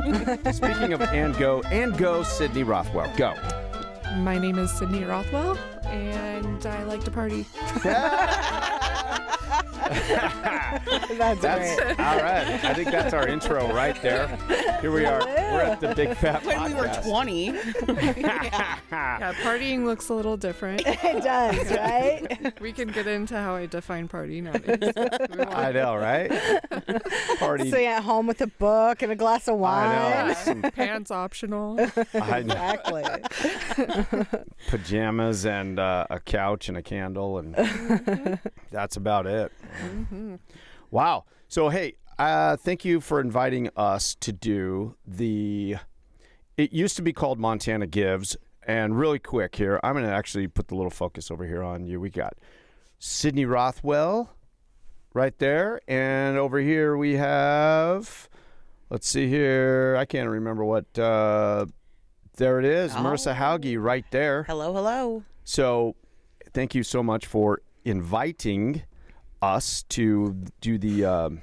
Speaking of and go, Sydney Rothwell. Go. My name is Sydnee Rothwell, and I like to party. That's great. All right. I think that's our intro right there. Here we are. We're at the Big Fat When Podcast. we were 20. Yeah, partying looks a little different. It does, right? We can get into how I define party nowadays. I know, right? Party. Sitting at home with a book and a glass of wine. I know. Pants optional. I know. Exactly. Pajamas and a couch and a candle, and that's about it. Mm-hmm. Wow. So, hey, thank you for inviting us to do it used to be called Montana Gives. And really quick here, I'm going to actually put the little focus over here on you. We got Sydnee Rothwell right there. And over here we have, let's see here, I can't remember what, there it is, Marissa Hauge right there. Hello, hello. So thank you so much for inviting us to do the,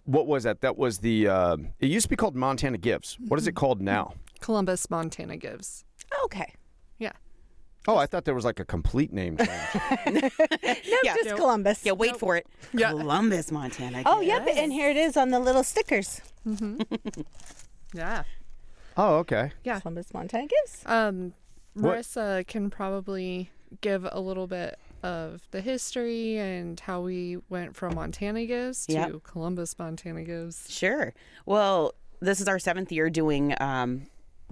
what was that? That was the, it used to be called Montana Gives. What is it called now? Columbus, Montana Gives. Okay. Yeah. Oh, I thought there was like a complete name change. No, just Columbus. Yeah, wait for it. Yeah. Columbus, Montana. Oh, yep. And here it is on the little stickers. Yeah. Oh, okay. Yeah. Columbus, Montana Gives. Marissa can probably give a little bit of the history and how we went from Montana Gives to Columbus, Montana Gives. Sure. Well, this is our 7th year doing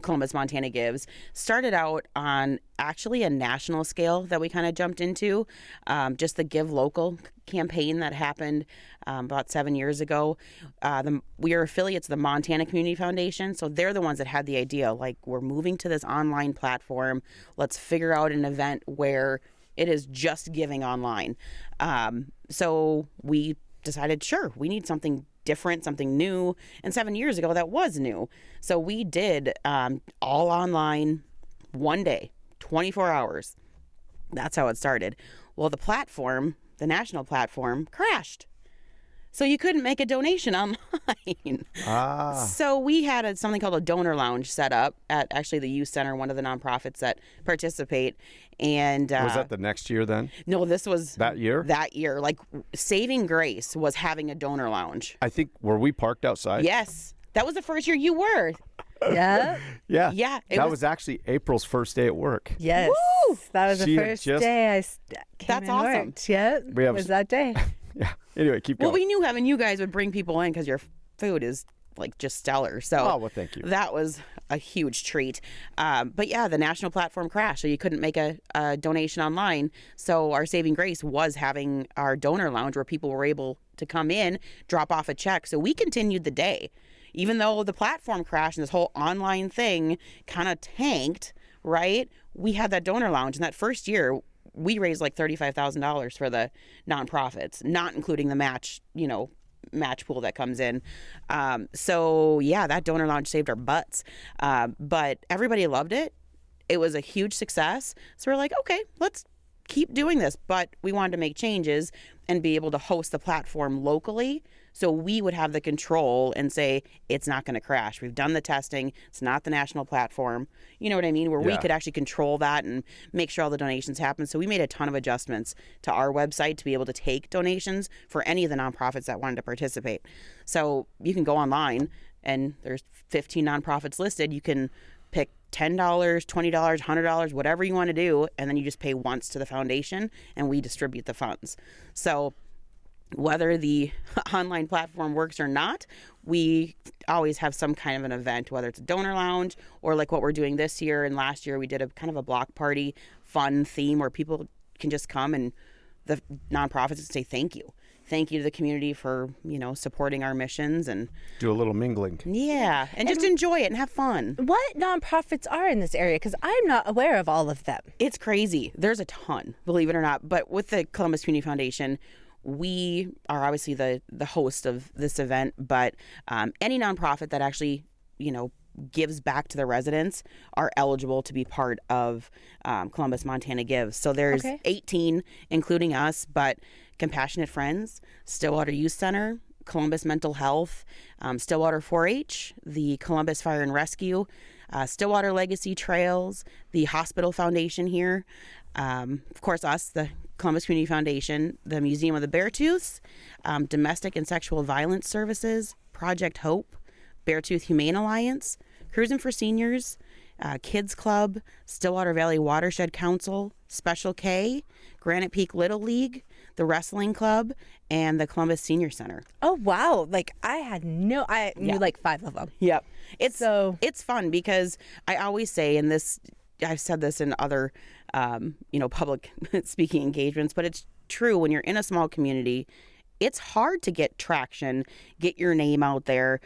Columbus, Montana Gives. Started out on actually a national scale that we kind of jumped into, just the Give Local campaign that happened about 7 years ago. We are affiliates of the Montana Community Foundation, so they're the ones that had the idea, like, we're moving to this online platform. Let's figure out an event where it is just giving online. So we decided, sure, we need something different, something new. And 7 years ago, that was new. So we did all online, one day, 24 hours. That's how it started. Well, the platform, the national platform, crashed. So you couldn't make a donation online. So we had something called a donor lounge set up at actually the youth center, one of the nonprofits that participate. And Was that the next year then? no, this was That year? That year, like Saving Grace was having a donor lounge. I think, were we parked outside? Yes, that was the first year you were. Yeah. Yeah. Yeah, it That was- was actually April's first day at work. Yes. Woo! That was She the had first just- day I came That's and awesome. worked. Yeah. We have- was that day. Yeah. Anyway, keep going. Well, we knew having you guys would bring people in because your food is like just stellar. So Oh, well, thank you. That was a huge treat. But yeah, the national platform crashed, so you couldn't make a donation online. So our Saving Grace was having our donor lounge where people were able to come in, drop off a check. So we continued the day. Even though the platform crashed and this whole online thing kind of tanked, right? We had that donor lounge. And that first year, we raised like $35,000 for the nonprofits, not including the match pool that comes in. So yeah, that donor lounge saved our butts. But everybody loved it. It was a huge success. So we're like, okay, let's keep doing this. But we wanted to make changes and be able to host the platform locally, so we would have the control and say, it's not going to crash. We've done the testing. It's not the national platform. You know what I mean? Where we Yeah. could actually control that and make sure all the donations happen. So we made a ton of adjustments to our website to be able to take donations for any of the nonprofits that wanted to participate. So you can go online and there's 15 nonprofits listed. You can pick $10, $20, $100, whatever you want to do, and then you just pay once to the foundation and we distribute the funds. So whether the online platform works or not, we always have some kind of an event, whether it's a donor lounge or like what we're doing this year. And last year we did a kind of a block party fun theme where people can just come and the nonprofits say thank you. Thank you to the community for, supporting our missions and Do a little mingling. yeah, and just enjoy it and have fun. What nonprofits are in this area? Because I'm not aware of all of them. It's crazy. There's a ton, believe it or not. But with the Columbus Community Foundation, we are obviously the host of this event, but any nonprofit that actually, gives back to the residents are eligible to be part of Columbus, Montana Gives. So there's 18, including us, but Compassionate Friends, Stillwater Youth Center, Columbus Mental Health, Stillwater 4-H, the Columbus Fire and Rescue, Stillwater Legacy Trails, the Hospital Foundation here, of course us, the Columbus Community Foundation, the Museum of the Beartooths, Domestic and Sexual Violence Services, Project Hope, Beartooth Humane Alliance, Cruising for Seniors, Kids Club, Stillwater Valley Watershed Council, Special K, Granite Peak Little League, the Wrestling Club, and the Columbus Senior Center. Oh, wow. Like, I knew like 5 of them. Yep. It's fun because I always say, and this, I've said this in other, public speaking engagements, but it's true when you're in a small community, it's hard to get traction, get your name out there,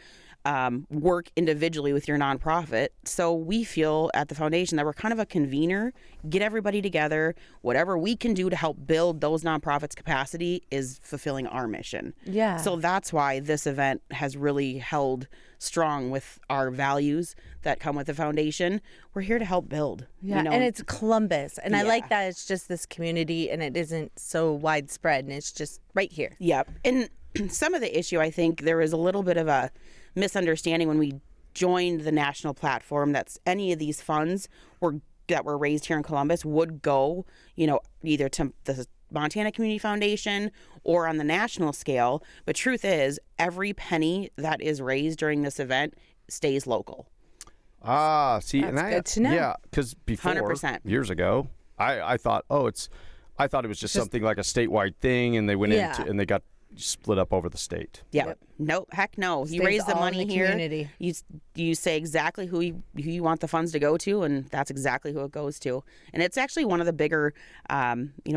work individually with your nonprofit. So we feel at the foundation that we're kind of a convener, get everybody together. Whatever we can do to help build those nonprofits' capacity is fulfilling our mission. Yeah. So that's why this event has really held strong with our values that come with the foundation. We're here to help build. Yeah, and it's Columbus. And I like that it's just this community and it isn't so widespread and it's just right here. Yep. And some of the issue, I think there was a little bit of a misunderstanding when we joined the national platform that any of these funds that were raised here in Columbus would go, either to the Montana Community Foundation or on the national scale. But truth is, every penny that is raised during this event stays local. See, That's good to know. Yeah, because before 100%. years ago, I thought, it was just something like a statewide thing, and they went into and they got split up over the state. Yep. No, heck no. You Stays raise the all in money the here. community. You say exactly who you want the funds to go to, and that's exactly who it goes to. And it's actually one of the bigger,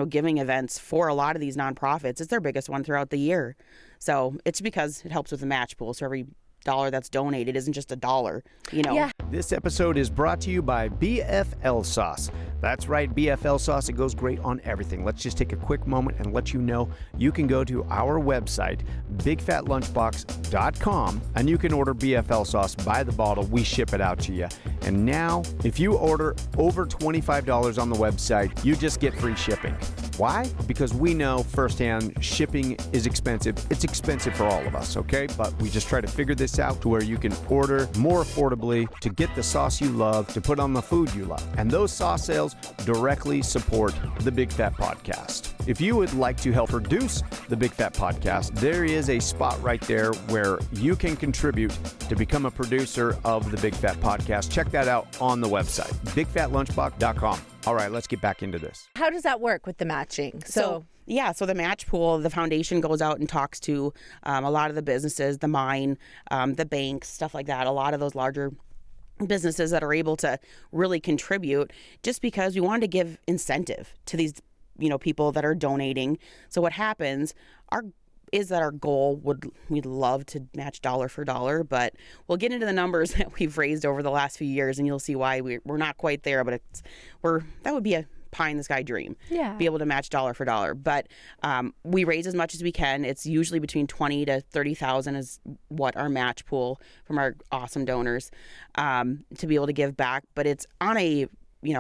giving events for a lot of these nonprofits. It's their biggest one throughout the year. So it's because it helps with the match pool. So every dollar that's donated isn't just a dollar, Yeah. This episode is brought to you by BFL Sauce. That's right, BFL Sauce. It goes great on everything. Let's just take a quick moment and let you know you can go to our website, bigfatlunchbox.com, and you can order BFL Sauce by the bottle. We ship it out to you. And now, if you order over $25 on the website, you just get free shipping. Why? Because we know firsthand shipping is expensive. It's expensive for all of us, okay? But we just try to figure this out to where you can order more affordably to get the sauce you love, to put on the food you love. And those sauce sales directly support the Big Fat Podcast. If you would like to help produce the Big Fat Podcast, there is a spot right there where you can contribute to become a producer of the Big Fat Podcast. Check that out on the website, bigfatlunchbox.com. All right, let's get back into this. How does that work with the matching? So the match pool, the foundation goes out and talks to a lot of the businesses, the mine, the banks, stuff like that, a lot of those larger businesses that are able to really contribute, just because we wanted to give incentive to these people that are donating. So what happens is that our goal we'd love to match dollar for dollar, but we'll get into the numbers that we've raised over the last few years, and you'll see why we're not quite there. But that would be a pie in the sky dream. Yeah. Be able to match dollar for dollar, but we raise as much as we can. It's usually between $20,000 to $30,000 is what our match pool from our awesome donors to be able to give back. But it's on a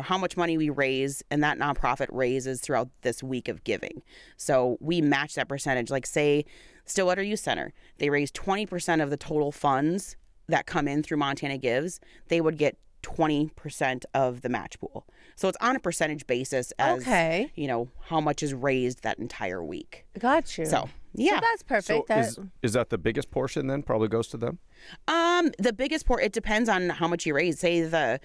how much money we raise and that nonprofit raises throughout this week of giving. So we match that percentage. Like say Stillwater Youth Center, they raise 20% of the total funds that come in through Montana Gives. They would get 20% of the match pool. So it's on a percentage basis as how much is raised that entire week. Got you. So yeah, so that's perfect. So is that the biggest portion then? Probably goes to them? The biggest portion, it depends on how much you raise. Say the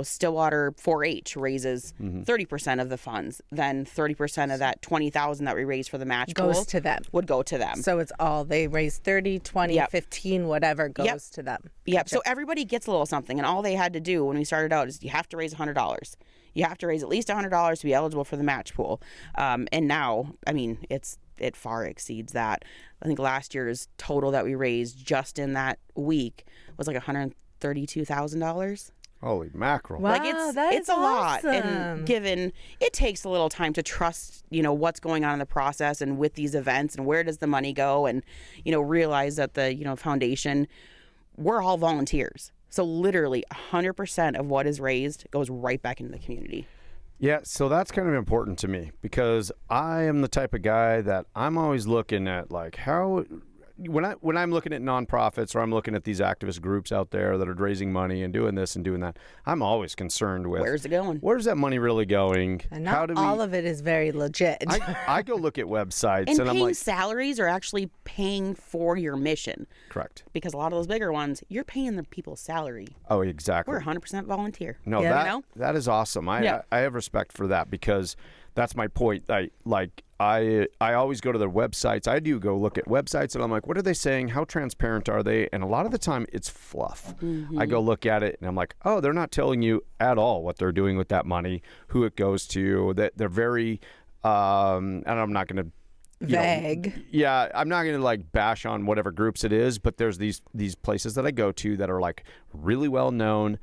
Stillwater 4-H raises 30% of the funds, then 30% of that 20,000 that we raised for the match goes pool to them. Would go to them. So it's all they raise 30, 20, 15, whatever goes to them. Yep. Gotcha. So everybody gets a little something, and all they had to do when we started out is you have to raise $100. You have to raise at least $100 to be eligible for the match pool. And now, it far exceeds that. I think last year's total that we raised just in that week was like $132,000. Holy mackerel. Wow, Like it's a lot. And given it takes a little time to trust, what's going on in the process and with these events and where does the money go, and, realize that the, foundation, we're all volunteers. So literally 100% of what is raised goes right back into the community. Yeah, so that's kind of important to me because I am the type of guy that I'm always looking at, like, how when I'm looking at nonprofits or I'm looking at these activist groups out there that are raising money and doing this and doing that, I'm always concerned with Where's it going? Where's that money really going? And not all of it is very legit. I go look at websites And and I'm paying like, salaries are actually paying for your mission. correct. Because a lot of those bigger ones, you're paying the people's salary. Oh, exactly. We're 100% volunteer. No, Yeah. that is awesome. I have respect for that because that's my point. I always go to their websites. I do go look at websites and I'm like, what are they saying? How transparent are they? And a lot of the time it's fluff. I go look at it and I'm like, oh, they're not telling you at all what they're doing with that money, who it goes to. That they're very and I'm not going to vague. I'm not going to like bash on whatever groups it is, but there's these places that I go to that are like really well known,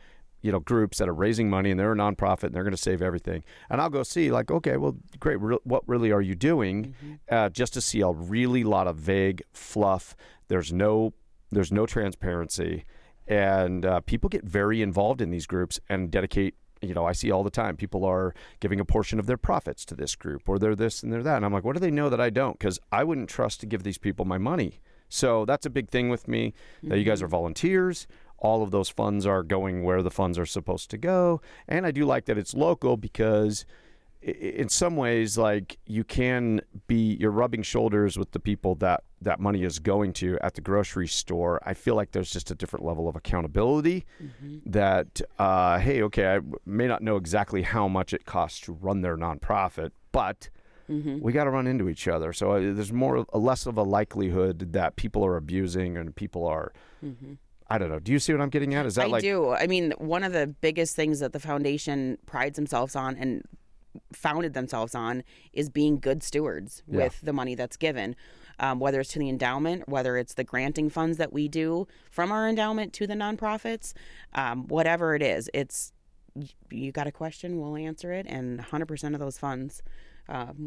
groups that are raising money and they're a nonprofit and they're going to save everything. And I'll go see like, okay, well, great. What really are you doing? Just to see a really lot of vague fluff. There's no transparency, and people get very involved in these groups and dedicate. I see all the time people are giving a portion of their profits to this group, or they're this and they're that. And I'm like, what do they know that I don't? Because I wouldn't trust to give these people my money. So that's a big thing with me, that you guys are volunteers. All of those funds are going where the funds are supposed to go. And I do like that it's local because in some ways, like you're rubbing shoulders with the people that money is going to at the grocery store. I feel like there's just a different level of accountability that, hey, okay, I may not know exactly how much it costs to run their nonprofit, but we got to run into each other. So there's less of a likelihood that people are abusing and people are, I don't know. Do you see what I'm getting at? Is that I do. I mean, one of the biggest things that the foundation prides themselves on and founded themselves on is being good stewards with the money that's given, whether it's to the endowment, whether it's the granting funds that we do from our endowment to the nonprofits, whatever it is. It's you got a question, we'll answer it, and 100% of those funds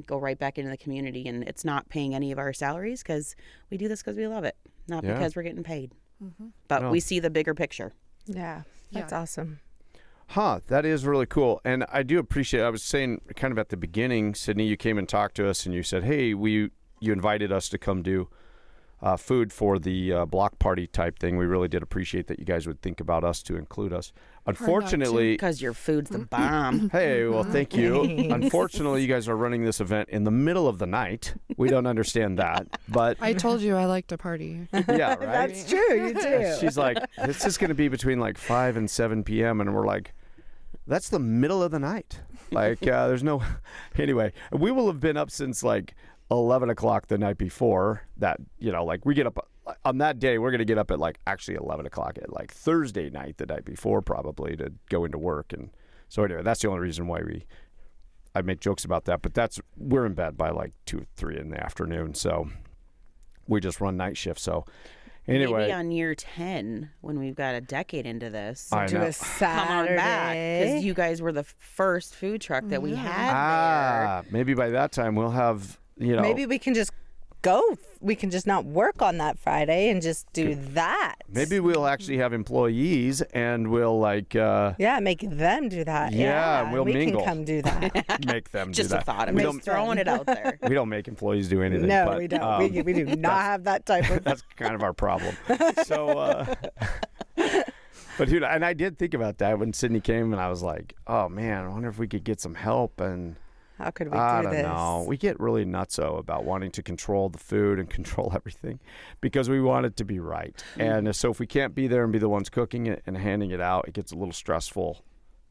go right back into the community, and it's not paying any of our salaries because we do this because we love it, not because we're getting paid. But we see the bigger picture. Yeah, that's awesome. That is really cool. And I do appreciate, I was saying kind of at the beginning, Sydnee, you came and talked to us and you said, hey, you invited us to come do food for the block party type thing. We really did appreciate that you guys would think about us to include us. Unfortunately, because your food's the bomb. Hey, well, thank you. Unfortunately, you guys are running this event in the middle of the night. We don't understand that, but I told you I like to party. yeah, right. That's true. You do. She's like, this is going to be between like 5 and 7 p.m. and we're like, that's the middle of the night. Like, there's no. Anyway, we will have been up since like 11 o'clock the night before that, like we get up on that day, we're going to get up at like actually 11 o'clock at like Thursday night, the night before probably, to go into work. And so anyway, that's the only reason why I make jokes about that, but we're in bed by like 2 or 3 in the afternoon. So we just run night shift. So anyway. Maybe on year 10, when we've got a decade into this, I Do know. a Saturday. come on back, because you guys were the first food truck that we had there. Maybe by that time we'll have, Maybe we can just go. We can just not work on that Friday and just do that. Maybe we'll actually have employees and we'll like make them do that. Yeah, we'll we mingle. can come do that. make them Just do that. a thought. I'm We just don't, throwing it out there. we don't make employees do anything. No, but, we don't. We do not have that type of. That's kind of our problem. So, but dude, and I did think about that when Sydnee came, and I was like, oh man, I wonder if we could get some help. And How could we I do don't this? know. We get really nutso about wanting to control the food and control everything because we want it to be right. And so if we can't be there and be the ones cooking it and handing it out, it gets a little stressful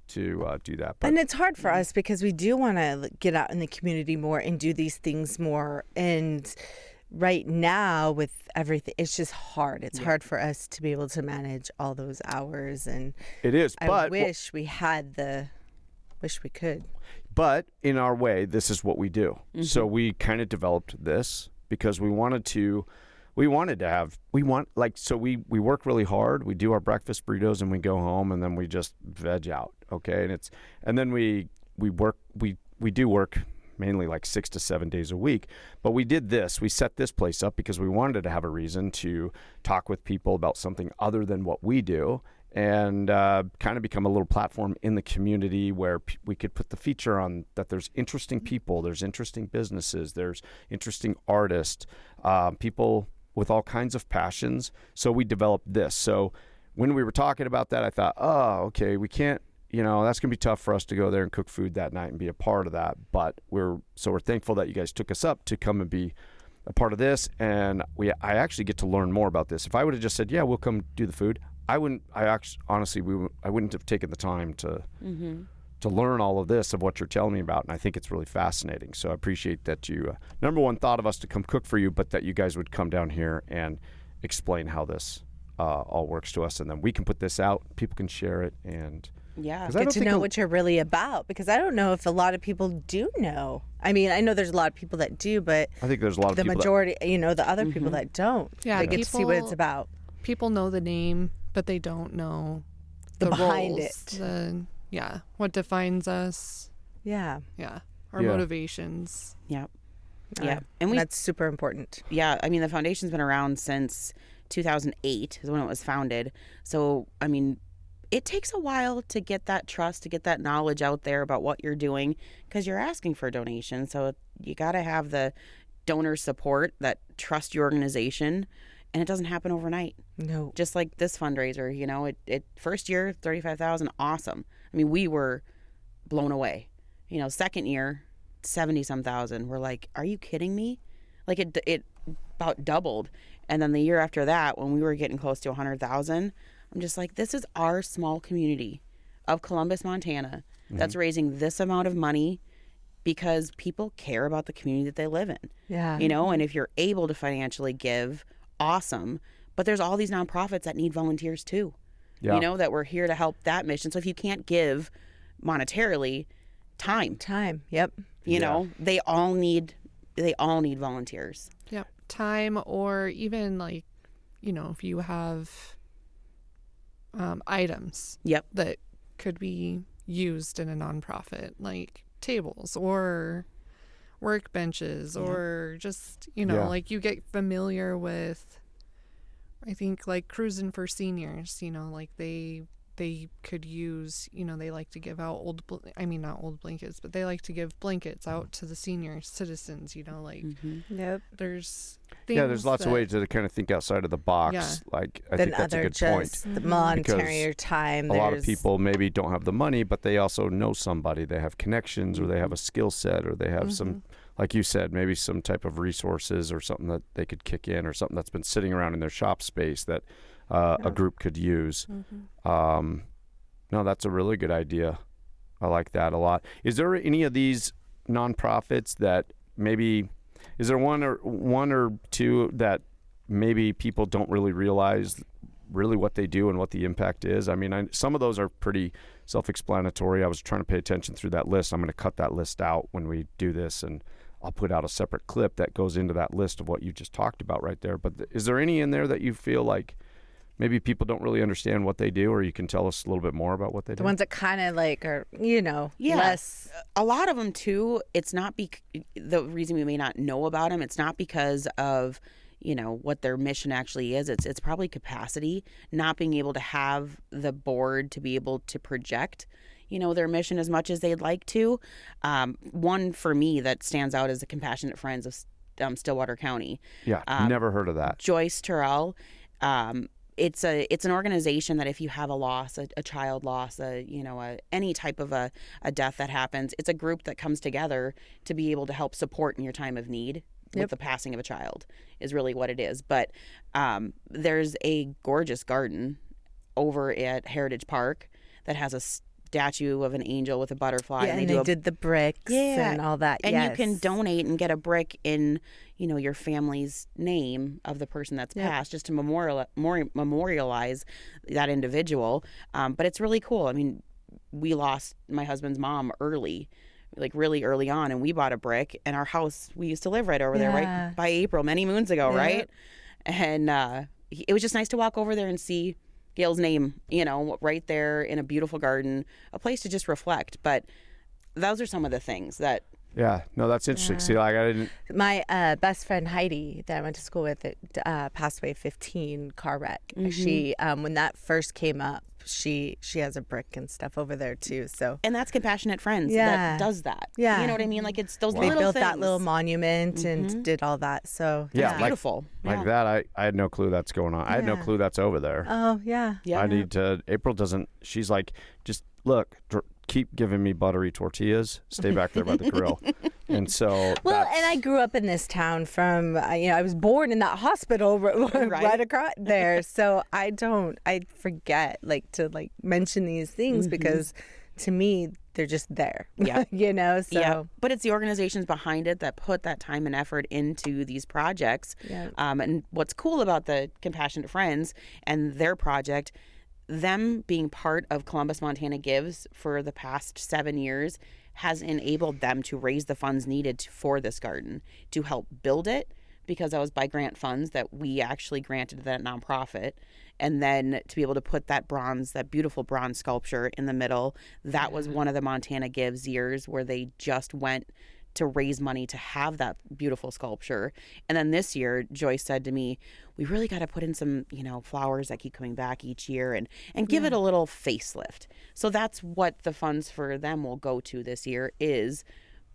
to do that. But And it's hard for us because we do want to get out in the community more and do these things more. And right now with everything, it's just hard. It's hard for us to be able to manage all those hours. And it is. I But wish we could. But in our way, this is what we do. So we kind of developed this because we work really hard. We do our breakfast burritos and we go home and then we just veg out. Okay. And then we do work mainly like 6 to 7 days a week. But we did this. We set this place up because we wanted to have a reason to talk with people about something other than what we do. And kind of become a little platform in the community where we could put the feature on that there's interesting people, there's interesting businesses, there's interesting artists. People with all kinds of passions. So we developed this. So when we were talking about that, I thought, oh, okay, we can't, that's going to be tough for us to go there and cook food that night and be a part of that. But we're thankful that you guys took us up to come and be a part of this. And I actually get to learn more about this. If I would have just said, yeah, we'll come do the food, I wouldn't have taken the time to learn all of this of what you're telling me about. And I think it's really fascinating. So I appreciate that you, number one, thought of us to come cook for you, but that you guys would come down here and explain how this all works to us. And then we can put this out, people can share it, and get to know what you're really about, because I don't know if a lot of people do know. I mean, I know there's a lot of people that do, but I think there's a lot of the people majority, the other people that don't. Yeah, they get to see what it's about. People know the name, but they don't know the behind roles, what defines us. Yeah. Yeah. Our motivations. Yep. Yeah. And that's super important. Yeah. I mean, the foundation's been around since 2008 is when it was founded. So, I mean, it takes a while to get that trust, to get that knowledge out there about what you're doing, because you're asking for a donation. So you got to have the donor support that trust your organization. And it doesn't happen overnight. No. Just like this fundraiser, it first year, $35,000, awesome. I mean, we were blown away. Second year, 70-some thousand. We're like, are you kidding me? Like it about doubled. And then the year after that, when we were getting close to 100,000, I'm just like, this is our small community of Columbus, Montana, that's raising this amount of money because people care about the community that they live in. Yeah. And if you're able to financially give, awesome. But there's all these nonprofits that need volunteers too. Yeah. That we're here to help that mission. So if you can't give monetarily, time. Yep. They all need volunteers. Yep. Time, or even if you have items that could be used in a nonprofit, like tables or workbenches, or just like you get familiar with, I think, like Cruising for Seniors, like they could use, they like to give out not old blankets, but they like to give blankets out to the senior citizens, Yep. There's things there's lots of ways to kind of think outside of the box. Yeah. Like, I think that's a good point. The monetary time. A lot of people maybe don't have the money, but they also know somebody. They have connections, or they have a skill set, or they have some, like you said, maybe some type of resources or something that they could kick in, or something that's been sitting around in their shop space that a group could use. No, that's a really good idea. I like that a lot. Is there any of these nonprofits that maybe, is there one or two that maybe people don't really realize really what they do and what the impact is? I mean, some of those are pretty self-explanatory. I was trying to pay attention through that list. I'm going to cut that list out when we do this, and I'll put out a separate clip that goes into that list of what you just talked about right there. But is there any in there that you feel like maybe people don't really understand what they do, or you can tell us a little bit more about what they do? The ones that kind of are, less. A lot of them too, it's not the reason we may not know about them, it's not because of, what their mission actually is. It's probably capacity, not being able to have the board to be able to project, their mission as much as they'd like to. One for me that stands out is the Compassionate Friends of Stillwater County. Yeah, never heard of that. Joyce Terrell. It's an organization that if you have a loss, a child loss, any type of a death that happens, it's a group that comes together to be able to help support in your time of need. With the passing of a child is really what it is. But there's a gorgeous garden over at Heritage Park that has a statue of an angel with a butterfly. Yeah, and they did the bricks and all that. And you can donate and get a brick in, your family's name of the person that's passed, just to memorialize that individual. But it's really cool. I mean, we lost my husband's mom really early on, and we bought a brick, and our house, we used to live right over there, right by April, many moons ago, right? And it was just nice to walk over there and see Gail's name, right there in a beautiful garden, a place to just reflect. But those are some of the things that Yeah, no, that's interesting. Yeah. See, like I didn't. My best friend Heidi that I went to school with passed away 15 car wreck. She when that first came up, she has a brick and stuff over there too. So And that's Compassionate Friends Yeah. that does that. Yeah. You know what I mean? Like it's those they little built things. that little monument and did all that. So Yeah, It's beautiful. Like that. I had no clue that's going on. I had no Yeah. clue that's over there. Oh yeah. Yeah. I need to. April doesn't. She's like, just look. Keep giving me buttery tortillas. Stay back there by the grill. And so. Well, and I grew up in this town from, I was born in that hospital right across there. So I forget to mention these things because to me, they're just there. Yeah. So. Yeah. But it's the organizations behind it that put that time and effort into these projects. Yeah. And what's cool about the Compassionate Friends and their project, them being part of Columbus, Montana Gives for the past 7 years has enabled them to raise the funds needed for this garden to help build it, because that was by grant funds that we actually granted that nonprofit. And then to be able to put that beautiful bronze sculpture in the middle, that was one of the Montana Gives years where they just went to raise money to have that beautiful sculpture. And then this year, Joyce said to me, we really got to put in some, flowers that keep coming back each year and give it a little facelift. So that's what the funds for them will go to this year, is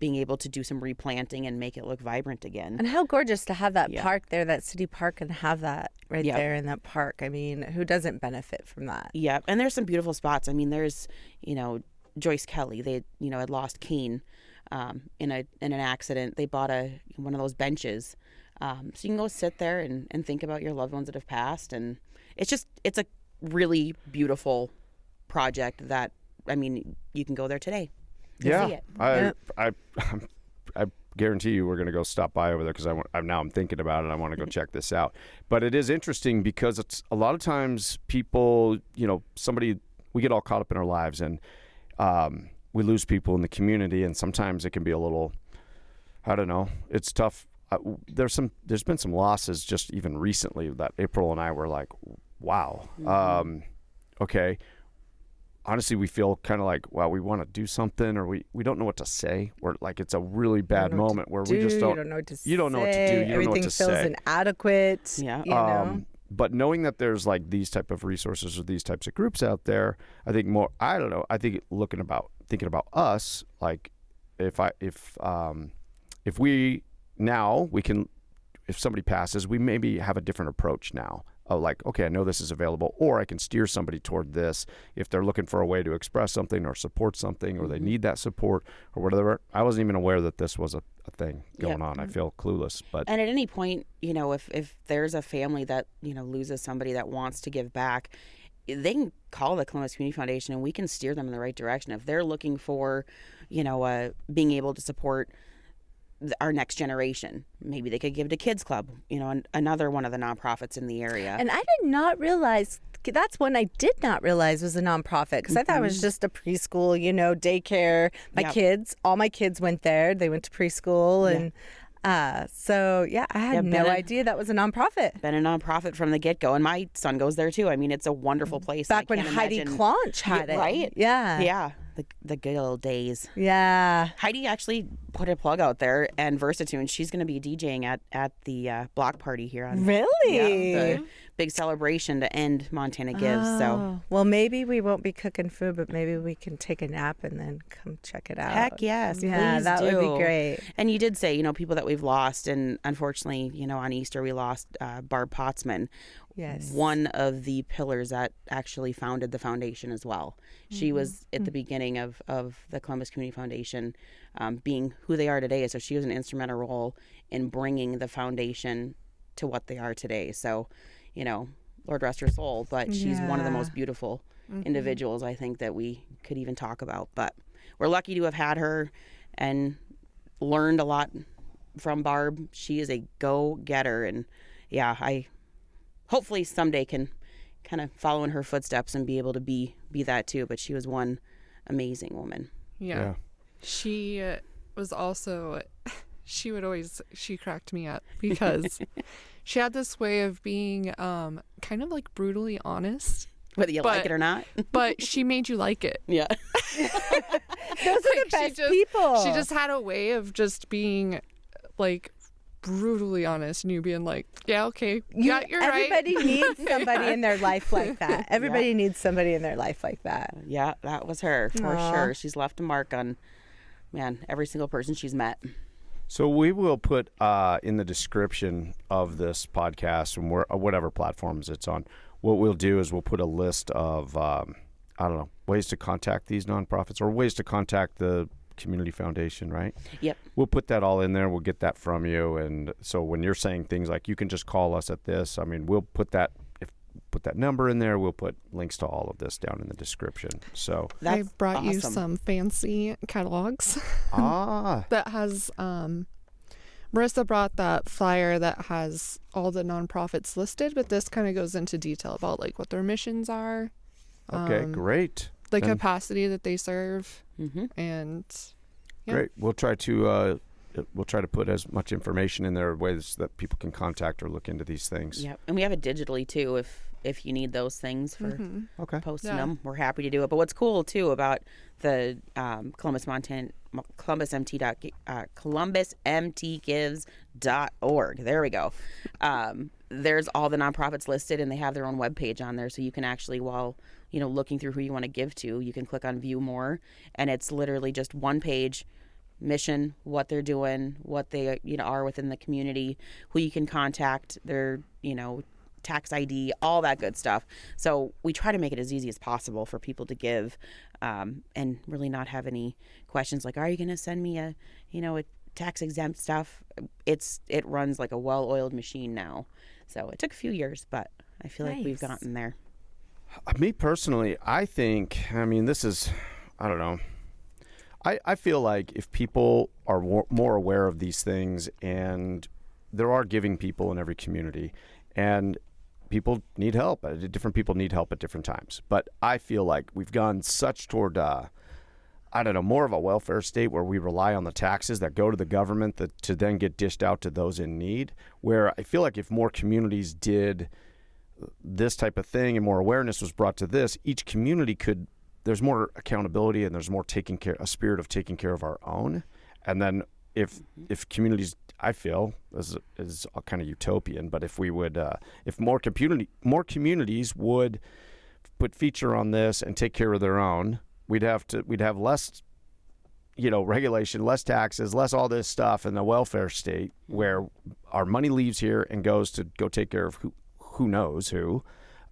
being able to do some replanting and make it look vibrant again. And how gorgeous to have that Yeah. park there, that city park, and have that right Yep. there in that park. I mean, who doesn't benefit from that? Yeah. And there's some beautiful spots. I mean, there's, Joyce Kelly, they, had lost Kane in an accident. They bought one of those benches. So you can go sit there and think about your loved ones that have passed. And it's a really beautiful project that, you can go there today to see it. I guarantee you we're going to go stop by over there, because I'm thinking about it. I want to go check this out. But it is interesting because it's a lot of times people, we get all caught up in our lives, and we lose people in the community, and sometimes it can be a little, I don't know, it's tough. There's been some losses just even recently that April and I were like, wow. Okay. Honestly, we feel kind of like, wow, we want to do something, or we don't know what to say. We're like, it's a really bad moment where we just don't. You don't know what to say. You don't know what to do. You don't know what Everything to feels say. inadequate. Yeah. But knowing that there's like these type of resources or these types of groups out there, I think thinking about us, like if somebody passes, we maybe have a different approach now. Like, okay, I know this is available, or I can steer somebody toward this if they're looking for a way to express something or support something, or they need that support or whatever. I wasn't even aware that this was a thing going on. I feel clueless. But And at any point, if there's a family that, loses somebody that wants to give back, they can call the Columbus Community Foundation and we can steer them in the right direction. If they're looking for, being able to support our next generation, maybe they could give to Kids Club, another one of the nonprofits in the area. And I did not realize, that's one I did not realize was a nonprofit, because I thought it was just a preschool, daycare. All my kids went there. They went to preschool. And I had no idea that was a nonprofit. Been a nonprofit from the get-go. And my son goes there too. I mean, it's a wonderful place. Back when Heidi Claunch had it. Right? Yeah. Yeah. The good old days. Yeah. Heidi actually put a plug out there, and Versatune, she's going to be DJing at the block party here on Really? the big celebration to end Montana Gives. So, well, maybe we won't be cooking food, but maybe we can take a nap and then come check it out. heck yes, Yeah, please that do. would be great. And you did say, people that we've lost, and unfortunately, on Easter we lost Barb Potzman. Yes. One of the pillars that actually founded the foundation as well. She was at the beginning of the Columbus Community Foundation, being who they are today. So she was an instrumental role in bringing the foundation to what they are today. So, Lord rest her soul, but she's one of the most beautiful individuals I think that we could even talk about. But we're lucky to have had her and learned a lot from Barb. She is a go-getter, and I hopefully someday can kind of follow in her footsteps and be able to be that too. But she was one amazing woman. Yeah. She was also, she cracked me up because she had this way of being kind of like brutally honest. Whether you like it or not. But she made you like it. Yeah. Those are the best people. She just had a way of just being like brutally honest, and you being like, yeah, okay, yeah, you're everybody right. needs somebody in their life like that. Everybody needs somebody in their life like that. Yeah, that was her for sure. She's left a mark on, man, every single person she's met. So we will put in the description of this podcast and whatever platforms it's on, what we'll do is we'll put a list of, ways to contact these nonprofits or ways to contact the Community Foundation, right? Yep. We'll put that all in there. We'll get that from you. And so when you're saying things like you can just call us at this, I mean, we'll put that number in there. We'll put links to all of this down in the description. So I brought awesome. you some fancy catalogs. That has Marissa brought that flyer that has all the nonprofits listed, but this kind of goes into detail about like what their missions are. Okay, great. The capacity that they serve, and great. We'll try to put as much information in there, ways that people can contact or look into these things. Yep, and we have it digitally too. If you need those things for posting them, we're happy to do it. But what's cool too about the ColumbusMTGives.org. There we go. There's all the nonprofits listed, and they have their own webpage on there, so you can actually, while looking through who you want to give to, you can click on View More, and it's literally just one page, mission, what they're doing, what they are within the community, who you can contact, their tax ID, all that good stuff. So we try to make it as easy as possible for people to give, and really not have any questions like, are you going to send me a tax exempt stuff? It runs like a well-oiled machine now. So it took a few years, but I feel like we've gotten there. Me personally, I think, this is, I don't know. I feel like if people are more aware of these things, and there are giving people in every community, and people need help. Different people need help at different times. But I feel like we've gone such toward, more of a welfare state where we rely on the taxes that go to the government to then get dished out to those in need, where I feel like if more communities did this type of thing and more awareness was brought to this, each community there's more accountability, and there's more a spirit of taking care of our own. And then if communities, I feel is kind of utopian, but if we would, if more communities would put feature on this and take care of their own, we'd have less, regulation, less taxes, less all this stuff in the welfare state where our money leaves here and goes to go take care of who knows who.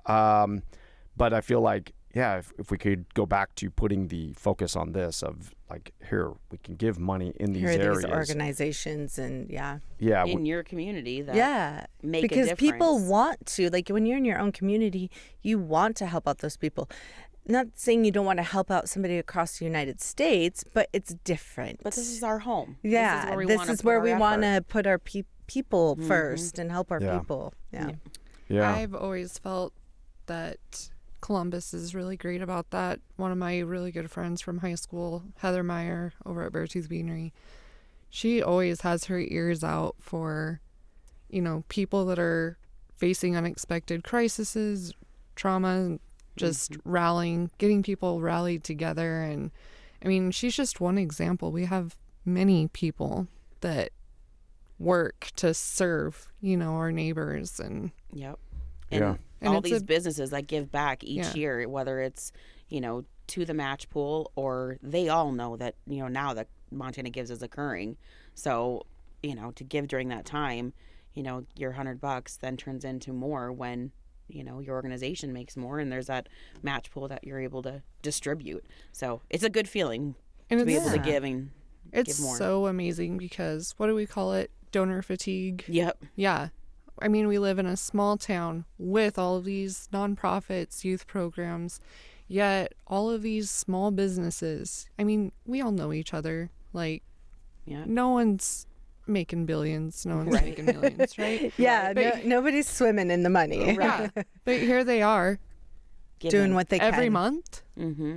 But I feel like, if we could go back to putting the focus on this of like, here, we can give money in these areas. These organizations and in your community that make a difference. Because people want to, like when you're in your own community, you want to help out those people. Not saying you don't want to help out somebody across the United States, but it's different. But this is our home. Yeah, this is where we want to put our people first and help our people. Yeah. I've always felt that Columbus is really great about that. One of my really good friends from high school, Heather Meyer over at Beartooth Beanery, she always has her ears out for, people that are facing unexpected crises, trauma, just rallying, getting people rallied together. And she's just one example. We have many people that work to serve, our neighbors and And all these businesses that give back each year, whether it's, to the match pool, or they all know that, now that Montana Gives is occurring. So, to give during that time, your $100 then turns into more when, your organization makes more, and there's that match pool that you're able to distribute. So it's a good feeling to be able to give and it's give more. So amazing because what do we call it? Donor fatigue. Yep. Yeah. We live in a small town with all of these nonprofits, youth programs, yet all of these small businesses. We all know each other. No one's making billions. No one's making millions, right? Nobody's swimming in the money. Yeah. But here they are. Doing what they can. Every month,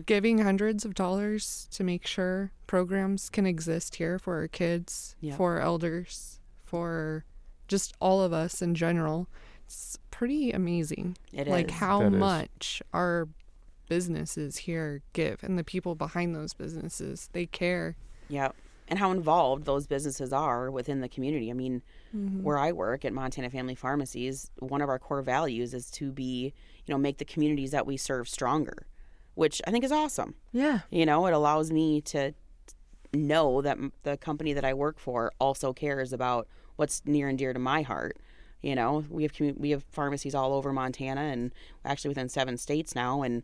giving hundreds of dollars to make sure programs can exist here for our kids, for elders, for just all of us in general. It's pretty amazing. It is. How that much our businesses here give, and the people behind those businesses, they care. Yeah. And how involved those businesses are within the community. I mean, where I work at Montana Family Pharmacies, one of our core values is to be, make the communities that we serve stronger, which I think is awesome. Yeah. It allows me to know that the company that I work for also cares about what's near and dear to my heart. We have pharmacies all over Montana and actually within 7 states now, and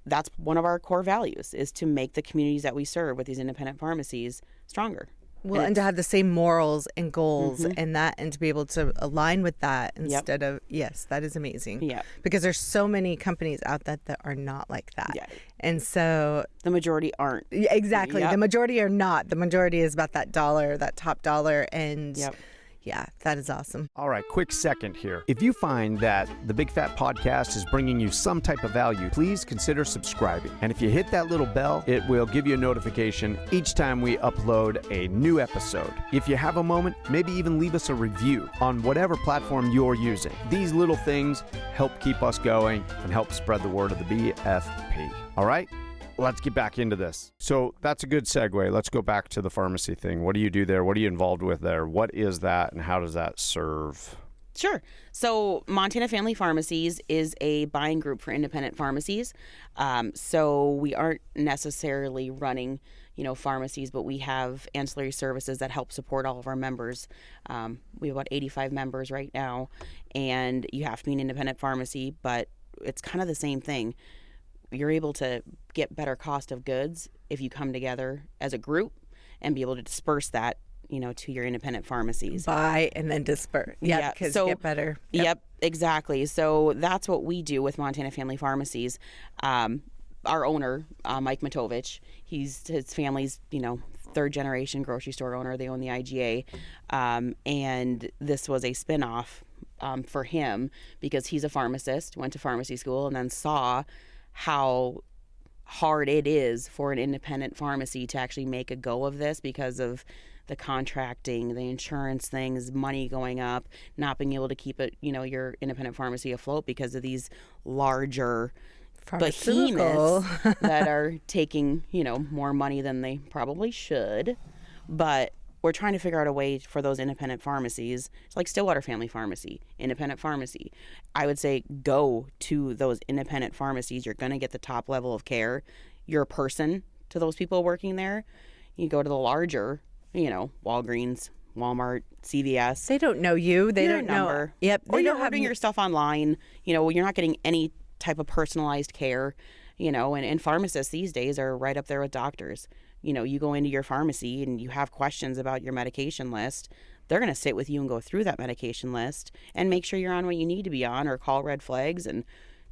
that's one of our core values, is to make the communities that we serve with these independent pharmacies stronger. Well, and to have the same morals and goals and to be able to align with that instead of, yes, that is amazing. Yeah. Because there's so many companies out that are not like that. Yeah. And so the majority aren't. Exactly. Yep. The majority are not. The majority is about that dollar, that top dollar. And yeah, that is awesome. All right, quick second here. If you find that the Big Fat Podcast is bringing you some type of value, please consider subscribing. And if you hit that little bell, it will give you a notification each time we upload a new episode. If you have a moment, maybe even leave us a review on whatever platform you're using. These little things help keep us going and help spread the word of the BFP. All right? Let's get back into this. So that's a good segue. Let's go back to the pharmacy thing. What do you do there? What are you involved with there? What is that and how does that serve? Sure. So Montana Family Pharmacies is a buying group for independent pharmacies. So we aren't necessarily running, pharmacies, but we have ancillary services that help support all of our members. We have about 85 members right now, and you have to be an independent pharmacy, but it's kind of the same thing. You're able to get better cost of goods if you come together as a group and be able to disperse that, to your independent pharmacies. Buy and then disperse. Yeah, because you get better. Yep, exactly. So that's what we do with Montana Family Pharmacies. Our owner, Mike Matovich, his family's, 3rd generation grocery store owner. They own the IGA. And this was a spinoff for him because he's a pharmacist, went to pharmacy school, and then saw how hard it is for an independent pharmacy to actually make a go of this because of the contracting, the insurance things, money going up, not being able to keep it, your independent pharmacy afloat because of these larger behemoths that are taking, more money than they probably should. But we're trying to figure out a way for those independent pharmacies. It's like Stillwater Family Pharmacy, independent pharmacy. I would say go to those independent pharmacies. You're going to get the top level of care. You're a person to those people working there. You go to the larger, Walgreens, Walmart, CVS. They don't know you. They don't know. Yep. Or you're ordering your stuff online. You're not getting any type of personalized care. And pharmacists these days are right up there with doctors. You go into your pharmacy and you have questions about your medication list. They're going to sit with you and go through that medication list and make sure you're on what you need to be on, or call red flags and,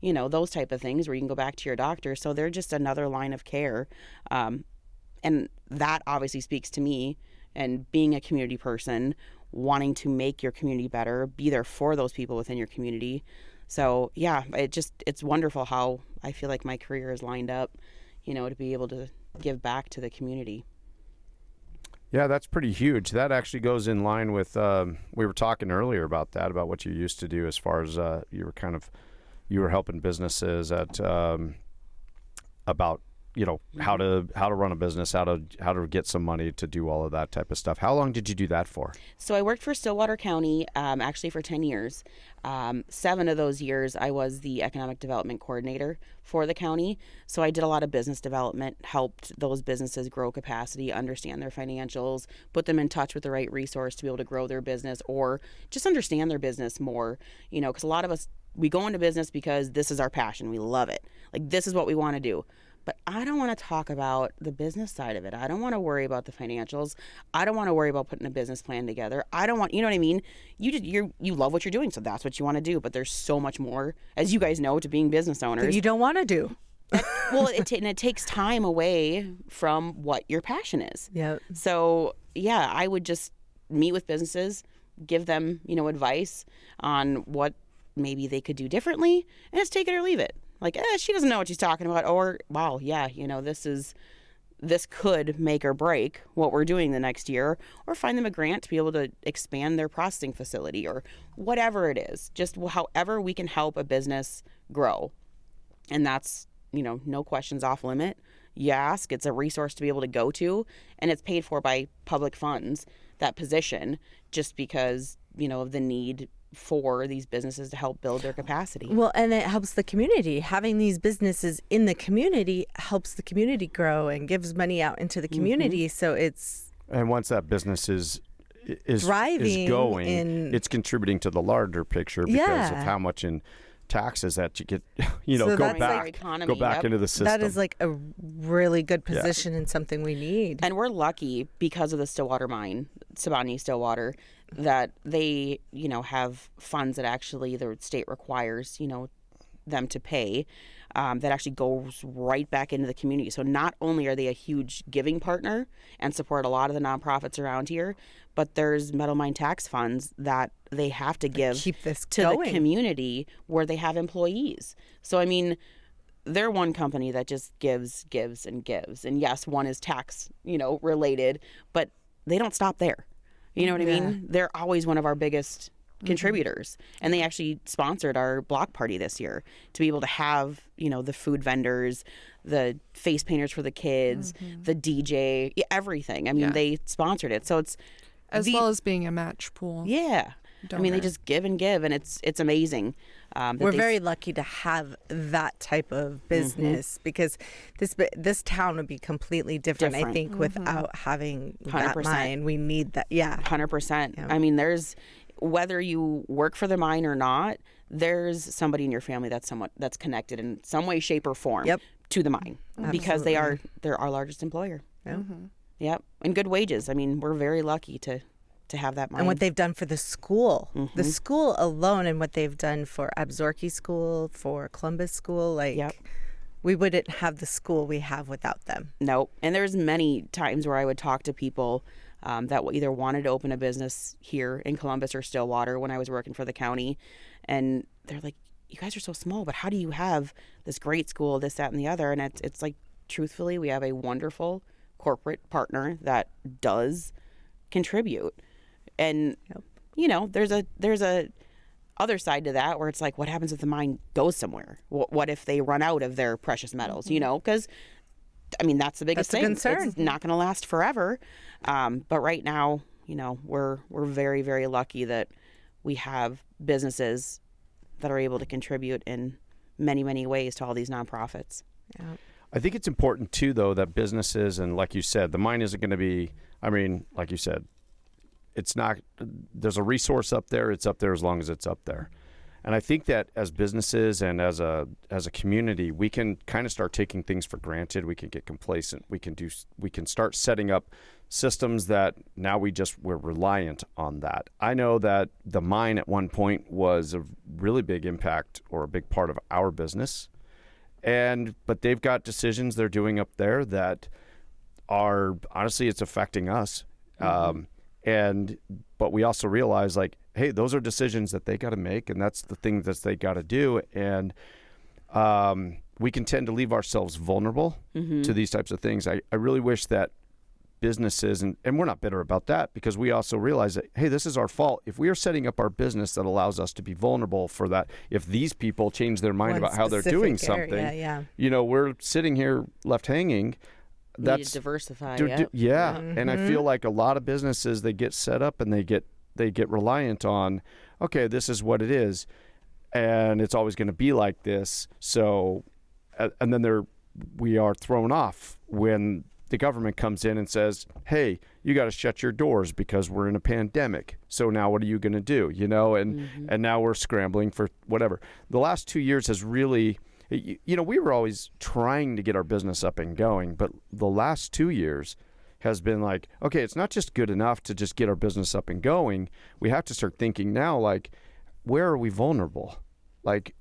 those type of things where you can go back to your doctor. So they're just another line of care. And that obviously speaks to me, and being a community person, wanting to make your community better, be there for those people within your community. So yeah, it's wonderful how I feel like my career is lined up, to be able to give back to the community. Yeah, that's pretty huge. That actually goes in line with, we were talking earlier about that, about what you used to do as far as you were helping businesses at, about, how to run a business, how to get some money to do all of that type of stuff. How long did you do that for? So I worked for Stillwater County, actually for 10 years. 7 of those years, I was the economic development coordinator for the county. So I did a lot of business development, helped those businesses grow capacity, understand their financials, put them in touch with the right resource to be able to grow their business, or just understand their business more. Because a lot of us, we go into business because this is our passion. We love it. Like, this is what we want to do. But I don't want to talk about the business side of it. I don't want to worry about the financials. I don't want to worry about putting a business plan together. I don't want, you know what I mean? You love what you're doing, so that's what you want to do. But there's so much more, as you guys know, to being business owners. That you don't want to do. Well, and it takes time away from what your passion is. Yeah. So yeah, I would just meet with businesses, give them, advice on what maybe they could do differently, and just take it or leave it. Like, she doesn't know what she's talking about, or, wow, yeah, this could make or break what we're doing the next year, or find them a grant to be able to expand their processing facility, or whatever it is, just however we can help a business grow. And that's no questions off limit. You ask, it's a resource to be able to go to, and it's paid for by public funds, that position, just because, of the need for these businesses to help build their capacity. Well, and it helps the community. Having these businesses in the community helps the community grow and gives money out into the community. So it's... And once that business is thriving, going, it's contributing to the larger picture because of how much in taxes that you get, So go that's back into the system. That is like a really good position and something we need. And we're lucky because of the Stillwater mine, Sydnee Stillwater, that they, have funds that actually the state requires, them to pay, that actually goes right back into the community. So not only are they a huge giving partner and support a lot of the nonprofits around here, but there's metal mine tax funds that they have to give keep this to going. the community where they have employees. So, I mean, they're one company that just gives and gives. And yes, one is tax, related, but they don't stop there. You know what I mean? They're always one of our biggest contributors. And they actually sponsored our block party this year to be able to have, the food vendors, the face painters for the kids, the DJ, everything. I mean, they sponsored it. So it's well as being a match pool. Yeah. Donor. I mean, they just give and give, and it's amazing. We're very lucky to have that type of business because this town would be completely different. I think, without having 100%. that mine. We need that. Yeah. 100%. Yeah. I mean, whether you work for the mine or not, there's somebody in your family that's connected in some way, shape, or form to the mine because they're our largest employer. Yeah. Yep. And good wages. I mean, we're very lucky to have that mine. And what they've done for the school. The school alone and what they've done for Absaroka School, for Columbus School, we wouldn't have the school we have without them. Nope. And there's many times where I would talk to people that either wanted to open a business here in Columbus or Stillwater when I was working for the county. And they're like, you guys are so small, but how do you have this great school, this, that, and the other? And it's like, truthfully, we have a wonderful corporate partner that does contribute. And, there's a other side to that where it's like, what happens if the mine goes somewhere? What if they run out of their precious metals, because, I mean, that's the biggest thing. Concern. It's not going to last forever. But right now, we're very, very lucky that we have businesses that are able to contribute in many, many ways to all these nonprofits. Yeah. I think it's important, too, though, that businesses, and like you said, the mine isn't going to be, like you said, it's not, there's a resource up there. It's up there as long as it's up there. And I think that as businesses and as a community, we can kind of start taking things for granted. We can get complacent. We can start setting up systems that now we're reliant on that. I know that the mine at one point was a really big impact or a big part of our business. But they've got decisions they're doing up there that are, honestly, it's affecting us. But we also realize, hey, those are decisions that they got to make, and that's the thing that they got to do. And we can tend to leave ourselves vulnerable to these types of things. I really wish that businesses, and we're not bitter about that, because we also realize that, hey, this is our fault. If we are setting up our business that allows us to be vulnerable for that, if these people change their mind about how they're doing something, we're sitting here left hanging. That's to diversify. And I feel like a lot of businesses, they get set up and they get reliant on, okay, this is what it is, and it's always going to be like this. So, and then we are thrown off when the government comes in and says, hey, you got to shut your doors because we're in a pandemic. So now what are you going to do? And now we're scrambling for whatever. The last 2 years has really, we were always trying to get our business up and going, but the last 2 years has been like, okay, it's not just good enough to just get our business up and going. We have to start thinking now, where are we vulnerable?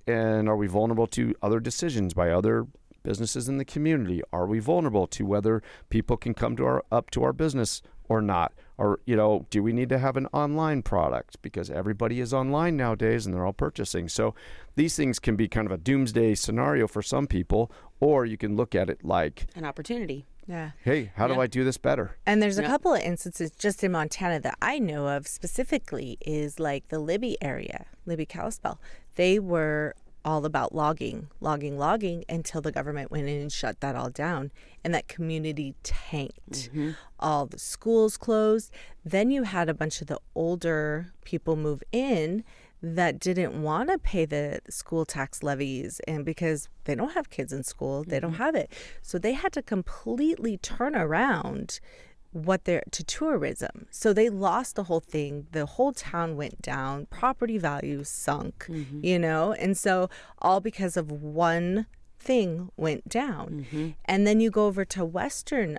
And are we vulnerable to other decisions by other businesses in the community? Are we vulnerable to whether people can come up to our business or not? Or, do we need to have an online product? Because everybody is online nowadays and they're all purchasing. So these things can be kind of a doomsday scenario for some people, or you can look at it like an opportunity. Yeah. Hey, how do I do this better? And there's a couple of instances just in Montana that I know of specifically is like the Libby area, Libby Kalispell. They were all about logging until the government went in and shut that all down. And that community tanked. All the schools closed. Then you had a bunch of the older people move in that didn't want to pay the school tax levies, and because they don't have kids in school, they don't have it. So they had to completely turn around to tourism. So they lost the whole thing. The whole town went down. Property values sunk, and so all because of one thing went down. And then you go over to Western,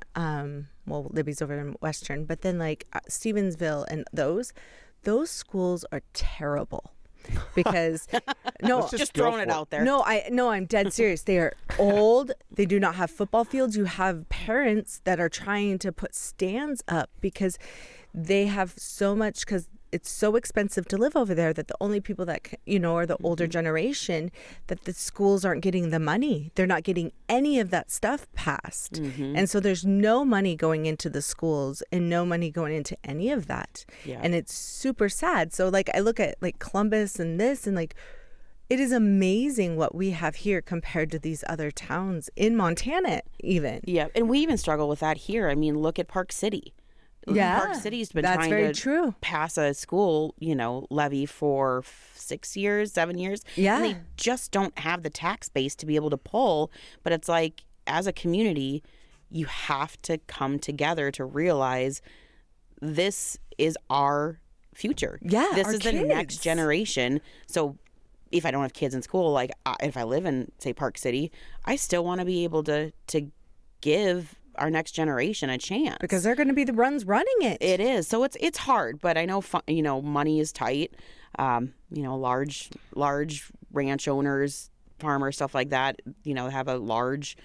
Libby's over in Western, but then like Stevensville and those schools are terrible. Because just throwing it out there. I'm dead serious. They are old. They do not have football fields. You have parents that are trying to put stands up because they have so much, because it's so expensive to live over there that the only people that are the older generation, that the schools aren't getting the money. They're not getting any of that stuff passed. And so there's no money going into the schools and no money going into any of that. And it's super sad. So like I look at like Columbus and this, and like it is amazing what we have here compared to these other towns in Montana even. Yeah, and we even struggle with that here. I mean, look at Park City. Park City's been trying to pass a school, levy for 6 years, 7 years. Yeah. And they just don't have the tax base to be able to pull. But it's like, as a community, you have to come together to realize this is our future. Yeah, this our is the kids. next generation. So if I don't have kids in school, like if I live in, say, Park City, I still want to be able to give our next generation a chance, because they're going to be the ones running it. It is. So it's hard, but I know money is tight. Large ranch owners, farmers, stuff like that, have a large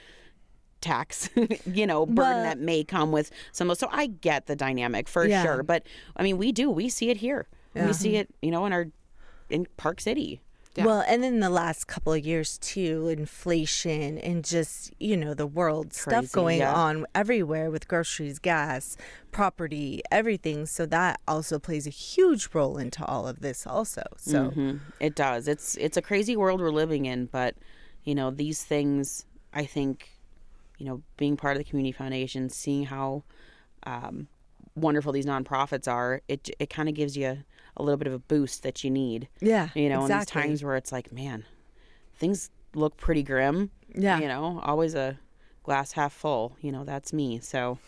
tax burden that may come with some. So I get the dynamic for sure, but I mean we see it here. We see it in Park City. Yeah. Well, and in the last couple of years too, inflation and just, the world stuff going on everywhere with groceries, gas, property, everything. So that also plays a huge role into all of this also. So it does. It's a crazy world we're living in, but these things, I think, being part of the community foundation, seeing how wonderful these nonprofits are, it kind of gives you a little bit of a boost that you need. Yeah, in these exactly. times where it's like, man, things look pretty grim. Yeah. Always a glass half full. That's me. So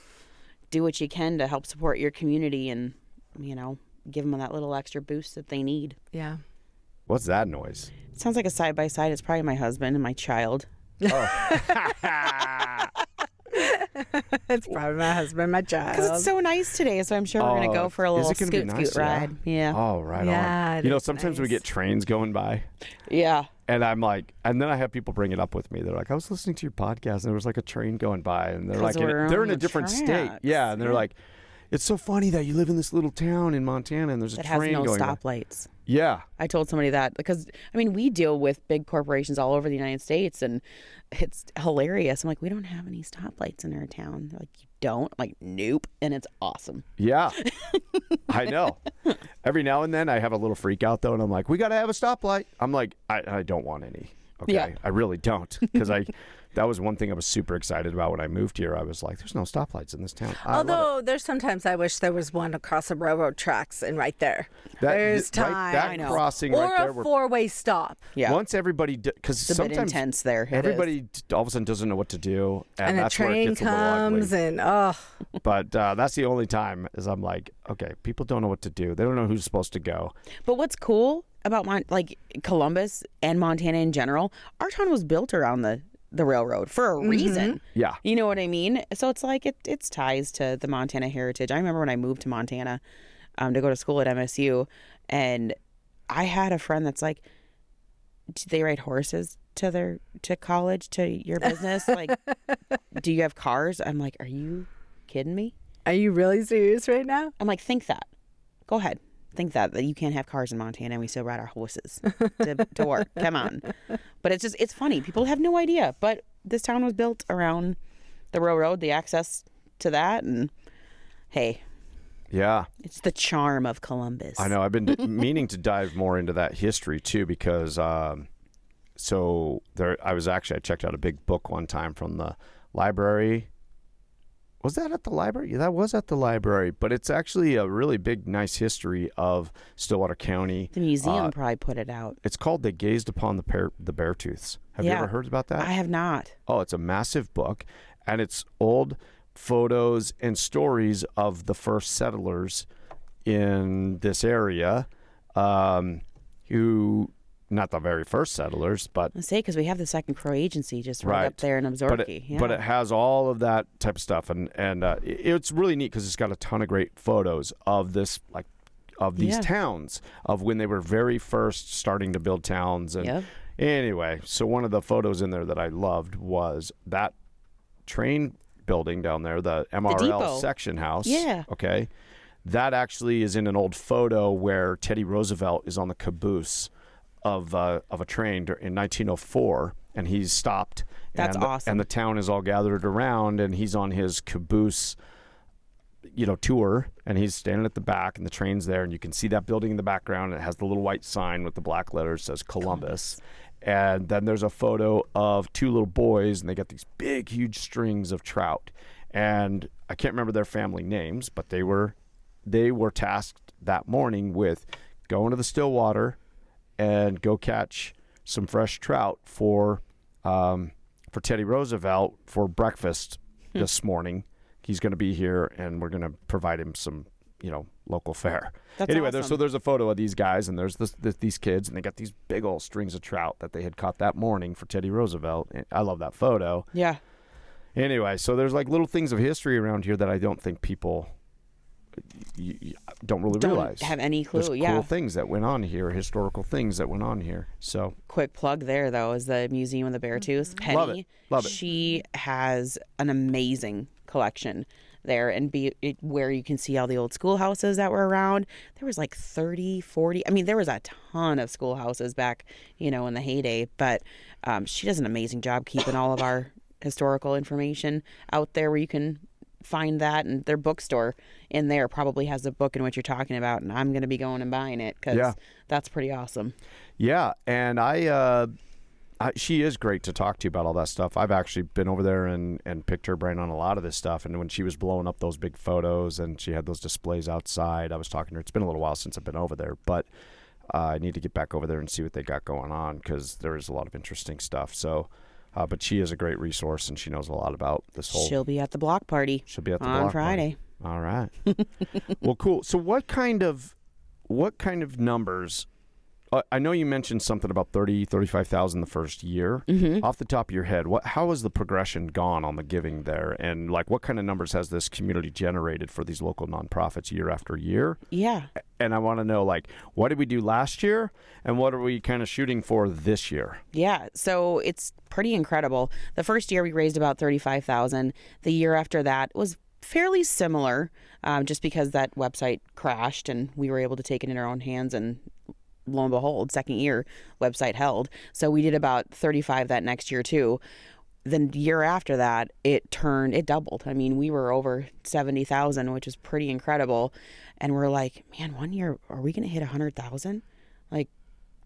do what you can to help support your community and, give them that little extra boost that they need. Yeah. What's that noise? It sounds like a side-by-side. It's probably my husband and my child. Oh. It's probably my husband, my child. Because it's so nice today, so I'm sure we're going to go for a little scoot ride. Yeah. Oh, right on. Sometimes we get trains going by. Yeah. And I'm like, and then I have people bring it up with me. They're like, I was listening to your podcast, and there was like a train going by, and they're like, they're in a different state. Yeah, and they're like, it's so funny that you live in this little town in Montana, and there's a train going by. It has no stoplights. Yeah. I told somebody that because, we deal with big corporations all over the United States, and it's hilarious. I'm like, we don't have any stoplights in our town. They're like, you don't? I'm like, nope. And it's awesome. Yeah. I know. Every now and then I have a little freak out, though, and I'm like, we got to have a stoplight. I'm like, I don't want any. Okay. Yeah. I really don't. Because that was one thing I was super excited about when I moved here. I was like, there's no stoplights in this town. Although there's sometimes I wish there was one across the railroad tracks and right there. There's time. That crossing or right there. Or a four-way stop. Yeah. Once everybody, because sometimes a bit intense there. Everybody all of a sudden doesn't know what to do. And that's a train where it gets comes a little ugly. and But that's the only time is I'm like, okay, people don't know what to do. They don't know who's supposed to go. But what's cool about Columbus and Montana in general, our town was built around the railroad for a reason. Yeah. You know what I mean? So it's like it's ties to the Montana heritage. I remember when I moved to Montana to go to school at MSU, and I had a friend that's like, do they ride horses to college, to your business? Like, do you have cars? I'm like, are you kidding me? Are you really serious right now? I'm like, think that. Go ahead. Think that you can't have cars in Montana and we still ride our horses to work. Come on. But it's funny. People have no idea. But this town was built around the railroad, the access to that. And hey. Yeah. It's the charm of Columbus. I know. I've been meaning to dive more into that history too, because so there, I checked out a big book one time from the library. Was that at the library? Yeah, that was at the library. But it's actually a really big, nice history of Stillwater County. The museum probably put it out. It's called They Gazed Upon the Beartooths. Have you ever heard about that? I have not. Oh, it's a massive book, and it's old photos and stories of the first settlers in this area, who, not the very first settlers, but I say because we have the Second Crow Agency just right up there in Absorky. But it has all of that type of stuff, and it's really neat because it's got a ton of great photos of this, like, of these towns, of when they were very first starting to build towns. And anyway, so one of the photos in there that I loved was that train building down there, the MRL section house. Yeah. Okay. That actually is in an old photo where Teddy Roosevelt is on the caboose of a train in 1904, and he's stopped. That's awesome. And the town is all gathered around, and he's on his caboose, tour, and he's standing at the back, and the train's there, and you can see that building in the background. It has the little white sign with the black letters that says Columbus. And then there's a photo of two little boys, and they got these big, huge strings of trout. And I can't remember their family names, but they were tasked that morning with going to the Stillwater and go catch some fresh trout for Teddy Roosevelt for breakfast this morning. He's going to be here, and we're going to provide him some, local fare. That's anyway, awesome. there's a photo of these guys, and there's these kids, and they got these big old strings of trout that they had caught that morning for Teddy Roosevelt. I love that photo. Yeah. Anyway, so there's like little things of history around here that I don't think people don't really realize. Have any clue. There's cool things that went on here, historical things that went on here. So quick plug there though is the Museum of the Beartooths. Penny, love it. She has an amazing collection there, and where you can see all the old schoolhouses that were around. There was like 30, 40. I mean, there was a ton of schoolhouses back, in the heyday. But she does an amazing job keeping all of our historical information out there where you can find that, and their bookstore in there probably has the book in what you're talking about, and I'm going to be going and buying it because that's pretty awesome. Yeah, and she is great to talk to you about all that stuff. I've actually been over there and picked her brain on a lot of this stuff, and when she was blowing up those big photos and she had those displays outside, I was talking to her. It's been a little while since I've been over there, but I need to get back over there and see what they got going on because there is a lot of interesting stuff. So but she is a great resource, and she knows a lot about this whole... She'll be at the block party. She'll be at the on block Friday. Party. All right. Well, cool. So what kind of numbers... I know you mentioned something about 35,000 the first year. Mm-hmm. Off the top of your head, how has the progression gone on the giving there? And like, what kind of numbers has this community generated for these local nonprofits year after year? Yeah. And I want to know, like, what did we do last year, and what are we kind of shooting for this year? Yeah, so it's pretty incredible. The first year we raised about 35,000. The year after that was fairly similar, just because that website crashed, and we were able to take it in our own hands, and lo and behold, second year website held. So we did about 35 that next year too. Then the year after that, it doubled. I mean, we were over 70,000, which is pretty incredible. And we're like, man, one year, are we going to hit 100,000? Like,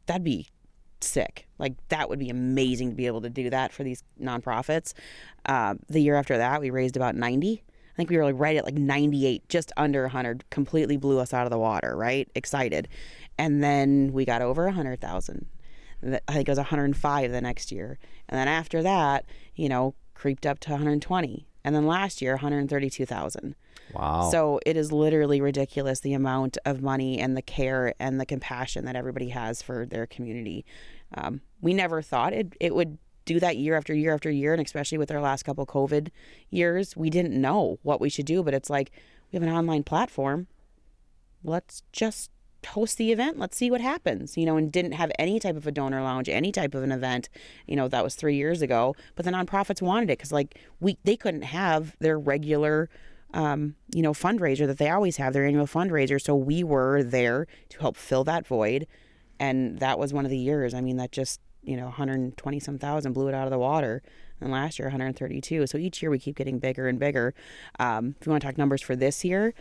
that'd be sick. Like, that would be amazing to be able to do that for these nonprofits. The year after that, we raised about 90. I think we were like right at like 98, just under 100, completely blew us out of the water, right? Excited. And then we got over 100,000. I think it was 105 the next year. And then after that, creeped up to 120. And then last year, 132,000. Wow. So it is literally ridiculous, the amount of money and the care and the compassion that everybody has for their community. We never thought it would do that year after year after year, and especially with our last couple COVID years, we didn't know what we should do. But it's like, we have an online platform. Let's just host the event. Let's see what happens, and didn't have any type of a donor lounge, any type of an event. That was 3 years ago. But the nonprofits wanted it because they couldn't have their regular fundraiser that they always have, their annual fundraiser. So we were there to help fill that void. And that was one of the years. I mean, that just, 120 some thousand blew it out of the water. And last year, 132. So each year we keep getting bigger and bigger. If you want to talk numbers for this year,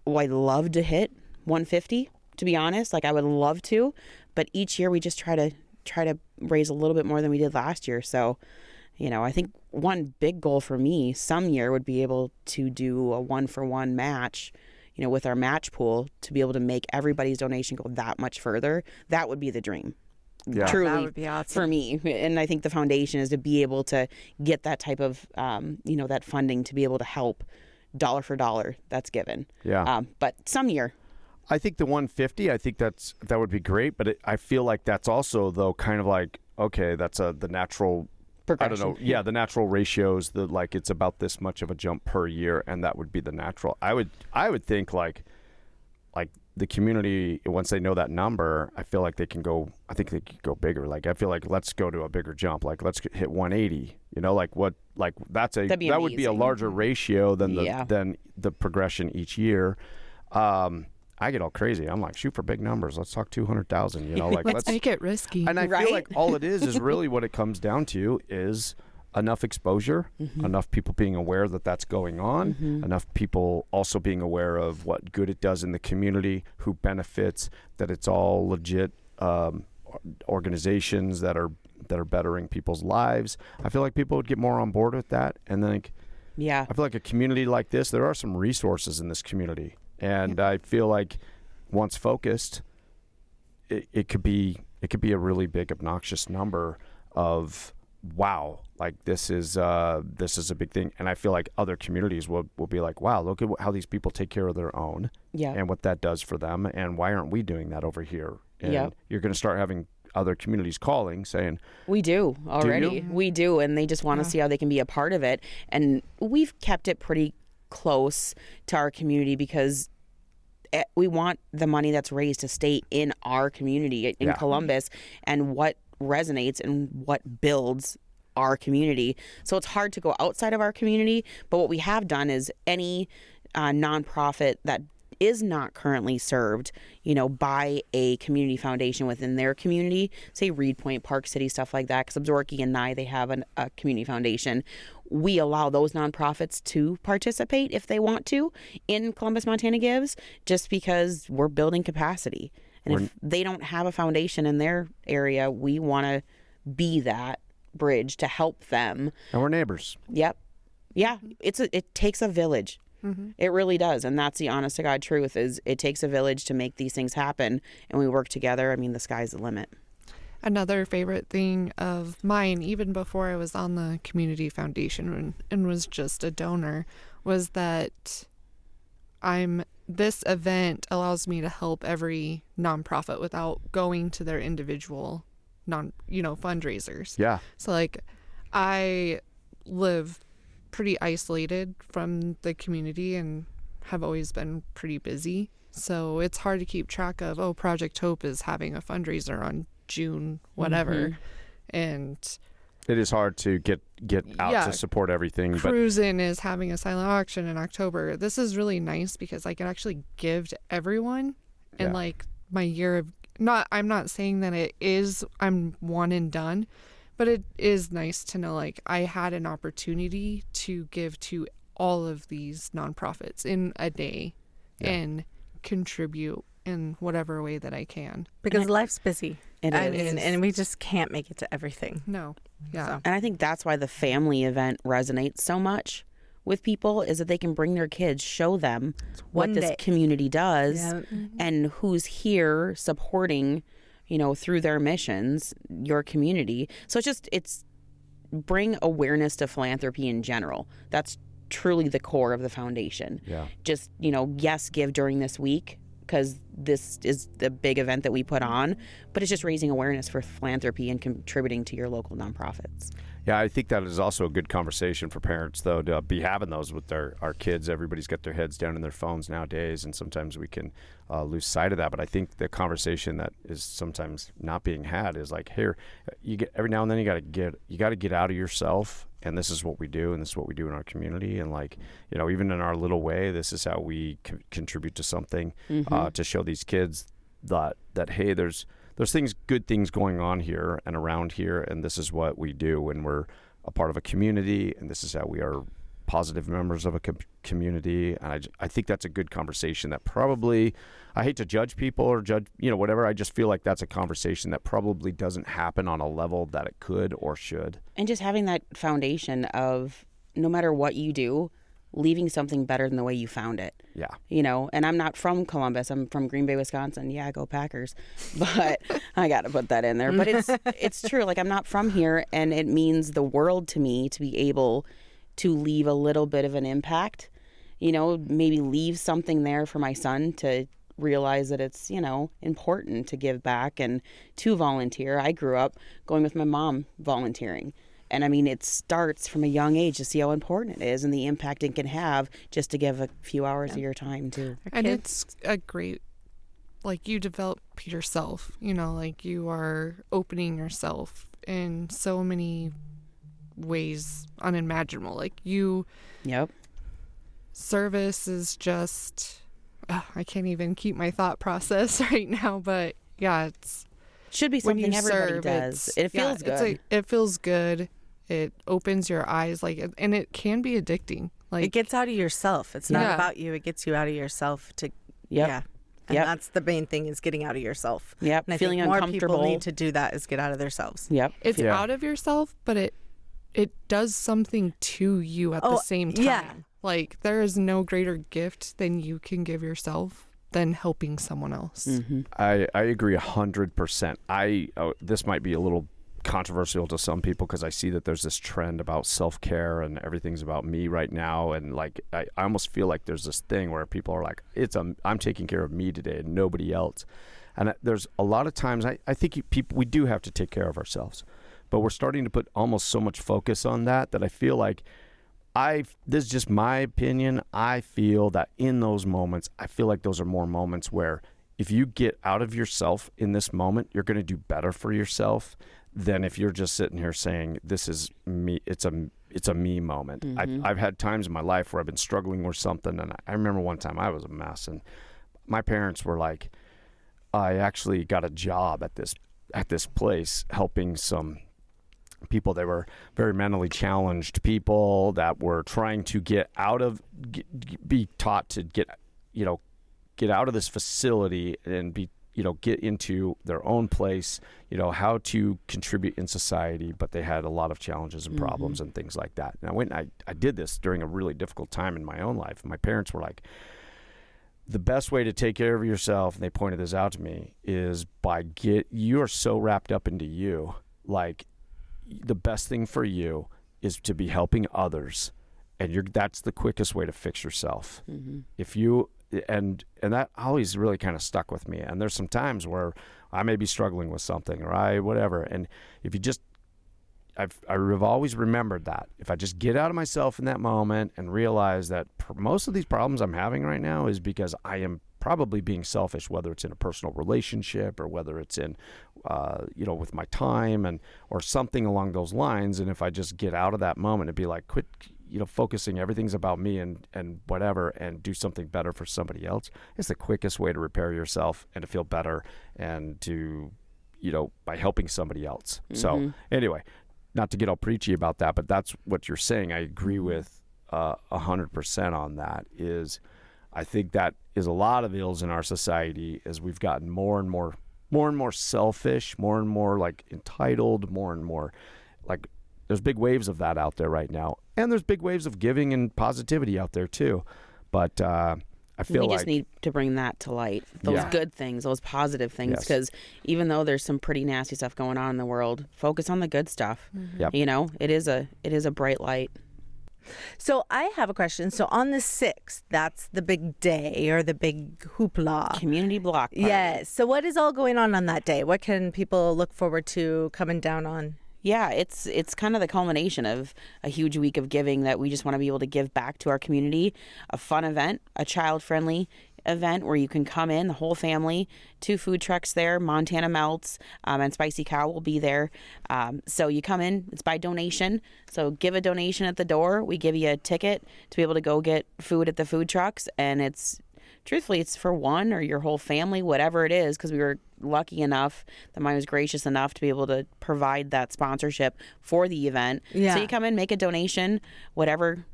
I'd love to hit 150, to be honest. Like, I would love to. But each year we just try to try to raise a little bit more than we did last year. So, I think one big goal for me some year would be able to do a 1-for-1 match, with our match pool, to be able to make everybody's donation go that much further. That would be the dream. Yeah. Truly, That would be awesome. for me. And I think the foundation is to be able to get that type of, that funding to be able to help dollar for dollar that's given. Yeah. But some year. I think the 150, I think that would be great, but I feel like that's also, though, kind of like, okay, that's the natural, I don't know, the natural ratios, it's about this much of a jump per year, and that would be the natural. I would think like the community, once they know that number, I feel like they can go bigger. Like, I feel like let's go to a bigger jump. Like, let's hit 180, that would be a larger ratio than the progression each year. I get all crazy. I'm like, shoot for big numbers. Let's talk 200,000. Let's make it risky. And I feel like all it is really what it comes down to is enough exposure, enough people being aware that that's going on, enough people also being aware of what good it does in the community, who benefits, that it's all legit organizations that are bettering people's lives. I feel like people would get more on board with that. And then I feel like a community like this, there are some resources in this community. And I feel like once focused, it could be a really big obnoxious number of, wow, like this is a big thing. And I feel like other communities will be like, wow, look at how these people take care of their own and what that does for them. And why aren't we doing that over here? And you're going to start having other communities calling saying, we do already. We do. And they just want to see how they can be a part of it. And we've kept it pretty close to our community because we want the money that's raised to stay in our community in Columbus, and what resonates and what builds our community. So it's hard to go outside of our community, but what we have done is any nonprofit that is not currently served, by a community foundation within their community, say Reed Point, Park City, stuff like that, because Absaroka and Nye, they have a community foundation. We allow those nonprofits to participate if they want to in Columbus, Montana Gives, just because we're building capacity. And if they don't have a foundation in their area, we want to be that bridge to help them. And we're neighbors. Yep. Yeah. It takes a village. It really does. And that's the honest to God truth, is it takes a village to make these things happen. And we work together. I mean, the sky's the limit. Another favorite thing of mine, even before I was on the community foundation and was just a donor, was that this event allows me to help every nonprofit without going to their individual fundraisers. Yeah. So like, I live pretty isolated from the community and have always been pretty busy. So it's hard to keep track of, Project Hope is having a fundraiser on June, whatever. And it is hard to get out to support everything. Cruisin' is having a silent auction in October. This is really nice because I can actually give to everyone. And like my year of, I'm not saying that I'm one and done, but it is nice to know like I had an opportunity to give to all of these nonprofits in a day and contribute in whatever way that I can. Because life's busy. It is. And we just can't make it to everything. No. Yeah. So. And I think that's why the family event resonates so much with people, is that they can bring their kids, show them what this community does and who's here supporting, through their missions, your community. So it's bring awareness to philanthropy in general. That's truly the core of the foundation. Yeah. Just, yes, give during this week, because this is the big event that we put on, but it's just raising awareness for philanthropy and contributing to your local nonprofits. Yeah, I think that is also a good conversation for parents, though, to be having those with our kids. Everybody's got their heads down in their phones nowadays, and sometimes we can lose sight of that. But I think the conversation that is sometimes not being had is like, here, you get every now and then you got to get out of yourself, and this is what we do, and this is what we do in our community, and like, even in our little way, this is how we contribute to something to show these kids that hey, there's good things going on here and around here, and this is what we do when we're a part of a community, and this is how we are positive members of a community. And I think that's a good conversation that probably, I hate to judge people or judge, whatever. I just feel like that's a conversation that probably doesn't happen on a level that it could or should. And just having that foundation of no matter what you do, leaving something better than the way you found it. Yeah. And I'm not from Columbus. I'm from Green Bay, Wisconsin. Yeah, go Packers. But I got to put that in there. But it's true. Like, I'm not from here, and it means the world to me to be able to leave a little bit of an impact, maybe leave something there for my son to realize that it's, important to give back and to volunteer. I grew up going with my mom volunteering. And I mean, it starts from a young age to see how important it is and the impact it can have just to give a few hours of your time too. And it's a great, like, you develop yourself, like you are opening yourself in so many ways unimaginable. Like Yep. Service is just, I can't even keep my thought process right now, but yeah, should be something everybody does. It feels good. It feels good. It opens your eyes, and it can be addicting. Like, it gets out of yourself. It's not about you. It gets you out of yourself yeah. And that's the main thing, is getting out of yourself. Yep. And I feeling think more uncomfortable. people need to do that, is get out of themselves. Yep. It's out of yourself, but it does something to you at the same time. Yeah. Like, there is no greater gift than you can give yourself than helping someone else. Mm-hmm. I agree 100%. This might be a little controversial to some people because I see that there's this trend about self-care and everything's about me right now, and like I almost feel like there's this thing where people are like, I'm taking care of me today and nobody else. And there's a lot of times I think we do have to take care of ourselves, but we're starting to put almost so much focus on that I feel like this is just my opinion. I feel that in those moments, I feel like those are more moments where if you get out of yourself in this moment, you're going to do better for yourself than if you're just sitting here saying, this is me. It's a me moment. Mm-hmm. I've had times in my life where I've been struggling with something. And I remember one time I was a mess, and my parents were like, I actually got a job at this place helping some people. They were very mentally challenged people that were trying to be taught to get out of this facility and get into their own place, how to contribute in society, but they had a lot of challenges and problems and things like that. And I went and I did this during a really difficult time in my own life. My parents were like, the best way to take care of yourself, and they pointed this out to me, is you are so wrapped up into you, like, the best thing for you is to be helping others, and that's the quickest way to fix yourself. Mm-hmm. If you and that always really kind of stuck with me. And there's some times where I may be struggling with something or whatever, and if you just I've always remembered that if I just get out of myself in that moment and realize that most of these problems I'm having right now is because I am probably being selfish, whether it's in a personal relationship or whether it's in, with my time or something along those lines. And if I just get out of that moment and be like, quit, focusing, everything's about me and whatever, and do something better for somebody else, it's the quickest way to repair yourself and to feel better and to, by helping somebody else. Mm-hmm. So anyway, not to get all preachy about that, but that's what you're saying. I agree with 100% on that. I think that is a lot of ills in our society as we've gotten more and more selfish, more and more like entitled, more and more like there's big waves of that out there right now. And there's big waves of giving and positivity out there too. But I feel like we just need to bring that to light. Those good things, those positive things, because even though there's some pretty nasty stuff going on in the world, focus on the good stuff. Yep. It is a bright light. So I have a question. So on the 6th, that's the big day or the big hoopla. Community block party. Yes. So what is all going on that day? What can people look forward to coming down on? Yeah, it's kind of the culmination of a huge week of giving that we just want to be able to give back to our community. A fun event, a child-friendly event where you can come in, the whole family, 2 food trucks there, Montana Melts, and Spicy Cow will be there. So you come in, it's by donation. So give a donation at the door. We give you a ticket to be able to go get food at the food trucks, and it's truthfully, it's for one or your whole family, whatever it is, because we were lucky enough that mine was gracious enough to be able to provide that sponsorship for the event. Yeah. So you come in, make a donation, whatever,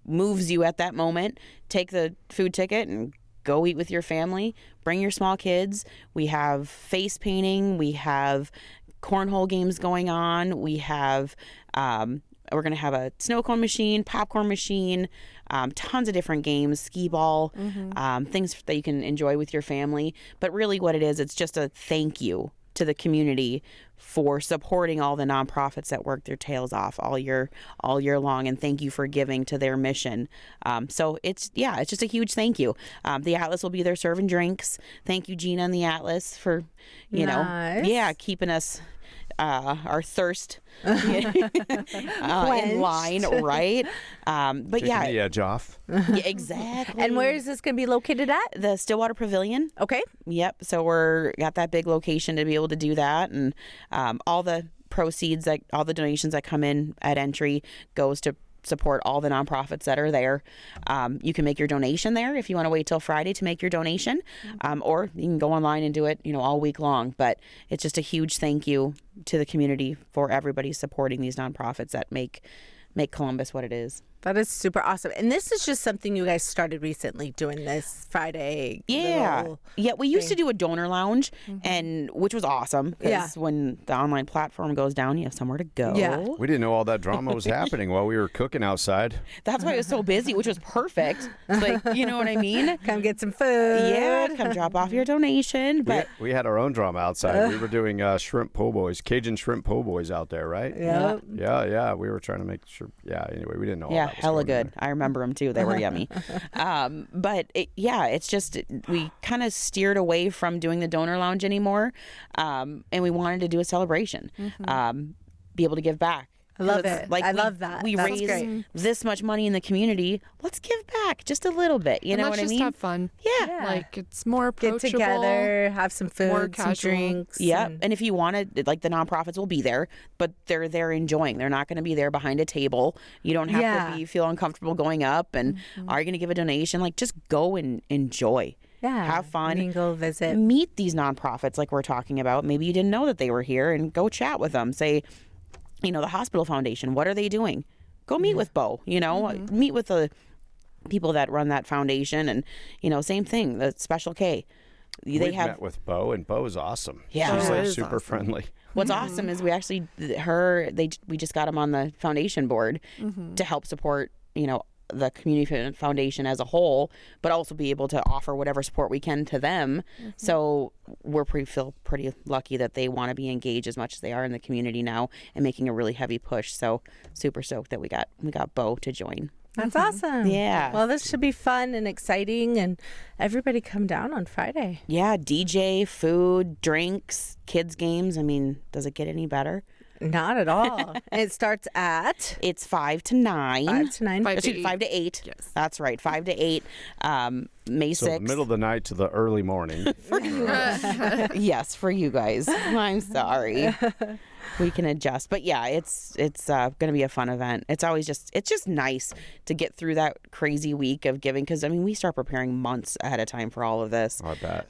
moves you at that moment, take the food ticket and go eat with your family, bring your small kids. We have face painting, we have cornhole games going on, we have we're going to have a snow cone machine, popcorn machine, tons of different games, skee ball, things that you can enjoy with your family. But really what it is, it's just a thank you to the community for supporting all the nonprofits that work their tails off all year long, and thank you for giving to their mission. So it's just a huge thank you. The Atlas will be there serving drinks. Thank you, Gina and the Atlas, for keeping us our thirst in line, right? But Taking the edge off. Yeah, exactly. And where is this going to be located at? The Stillwater Pavilion. Okay. Yep. So got that big location to be able to do that, and all the proceeds, all the donations that come in at entry goes to support all the nonprofits that are there. You can make your donation there if you want to wait till Friday to make your donation, or you can go online and do it, all week long. But it's just a huge thank you to the community for everybody supporting these nonprofits that make Columbus what it is. That is super awesome. And this is just something you guys started recently, doing this Friday. Yeah. We used to do a donor lounge, and which was awesome because when the online platform goes down, you have somewhere to go. Yeah. We didn't know all that drama was happening while we were cooking outside. That's why it was so busy, which was perfect. It's like, you know what I mean? Come get some food. Yeah, come drop off your donation. But We had our own drama outside. We were doing shrimp po' boys, Cajun shrimp po' boys out there, right? Yep. Yeah. We were trying to make sure. Yeah. Anyway, we didn't know all that was hella going good. I remember them too. They were yummy. But it's just we kind of steered away from doing the donor lounge anymore, and we wanted to do a celebration, be able to give back. I love it. I love that. We That's raise great. this much money in the community. Let's give back just a little bit. You know what I mean? Let's just have fun. Yeah. Like, it's more Get approachable. together, have some food, more some casual. drinks. Yeah, and if you want to, like, the nonprofits will be there, but they're there enjoying. They're not going to be there behind a table. You don't have to feel uncomfortable going up and are you going to give a donation? Like, just go and enjoy. Yeah. Have fun. You can go visit. Meet these nonprofits like we're talking about. Maybe you didn't know that they were here, and go chat with them. Say, the Hospital Foundation, what are they doing? Go meet with Bo, meet with the people that run that foundation, and, same thing, the Special K. We've met with Bo, and Bo is awesome. Yeah. She's Bo super is awesome. friendly. What's awesome is we actually, we just got them on the foundation board to help support, the community foundation as a whole, but also be able to offer whatever support we can to them. So feel pretty lucky that they want to be engaged as much as they are in the community now, and making a really heavy push. So super stoked that we got Bo to join. That's awesome. Yeah. Well, this should be fun and exciting, and everybody come down on Friday. Yeah, DJ, food, drinks, kids games. I mean, does it get any better? Not at all. And it starts at It's 5 to 9. 5 to 9. 5 to Excuse me, 8. 5 to 8. Yes. That's right. 5 to 8. May 6th. So the middle of the night to the early morning. Yes, for you guys. I'm sorry. We can adjust, but yeah, it's going to be a fun event. It's just nice to get through that crazy week of giving, because we start preparing months ahead of time for all of this. I bet.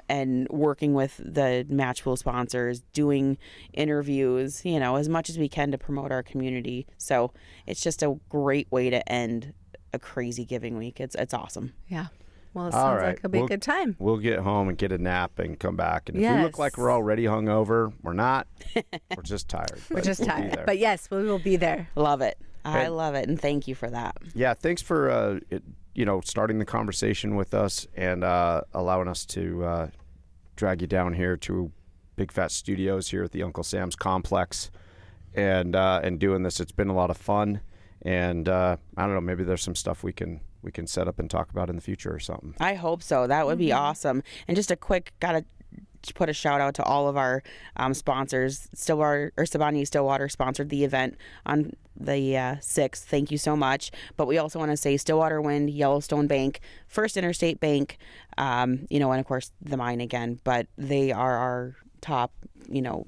And working with the match pool sponsors, doing interviews, as much as we can to promote our community. So it's just a great way to end a crazy giving week. It's awesome. Yeah. Well, it All sounds right. like it'll be a good time. We'll get home and get a nap and come back. And if we look like we're already hungover, we're not. We're just tired. We're But just we'll be tired. there. But yes, we will be there. Love it. I And- love it. And thank you for that. Yeah, thanks for starting the conversation with us and allowing us to drag you down here to Big Fat Studios here at the Uncle Sam's Complex and doing this. It's been a lot of fun, and I don't know, maybe there's some stuff we can set up and talk about in the future or something. I hope so. That would be awesome. And just a quick, gotta put a shout out to all of our sponsors. Siboney Stillwater sponsored the event on the 6th. Thank you so much. But we also want to say Stillwater Wind, Yellowstone Bank, First Interstate Bank, and of course the mine again. But they are our top,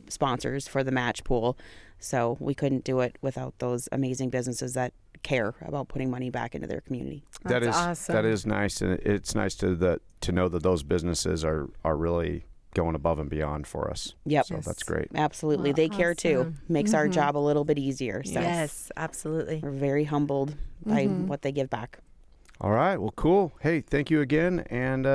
sponsors for the match pool. So we couldn't do it without those amazing businesses that care about putting money back into their community. That's awesome. That is nice, and it's nice to know that those businesses are really going above and beyond for us. Yep. So that's great. Absolutely. Well, they care too. awesome. Makes our job a little bit easier. So Yes, absolutely. we're very humbled by what they give back. All right. Well, cool. Hey, thank you again, and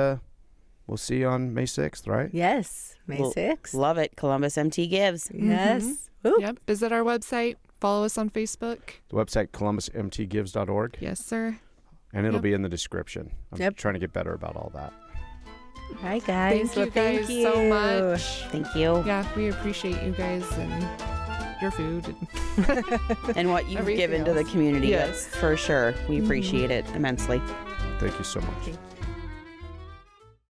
we'll see you on May 6th, right? Yes, May 6th. Love it. Columbus MT Gives. Yes. Woo. Yep. Visit our website. Follow us on Facebook. The website, columbusmtgives.org, Yes, sir. and it'll be in the description. I'm trying to get better about all that. All right, guys. Thank Well, you guys so much. Thank you. Yeah, we appreciate you guys and your food. And what you've Everything given to the else. community. Yes. For sure. We appreciate it immensely. Thank you so much. Thank you.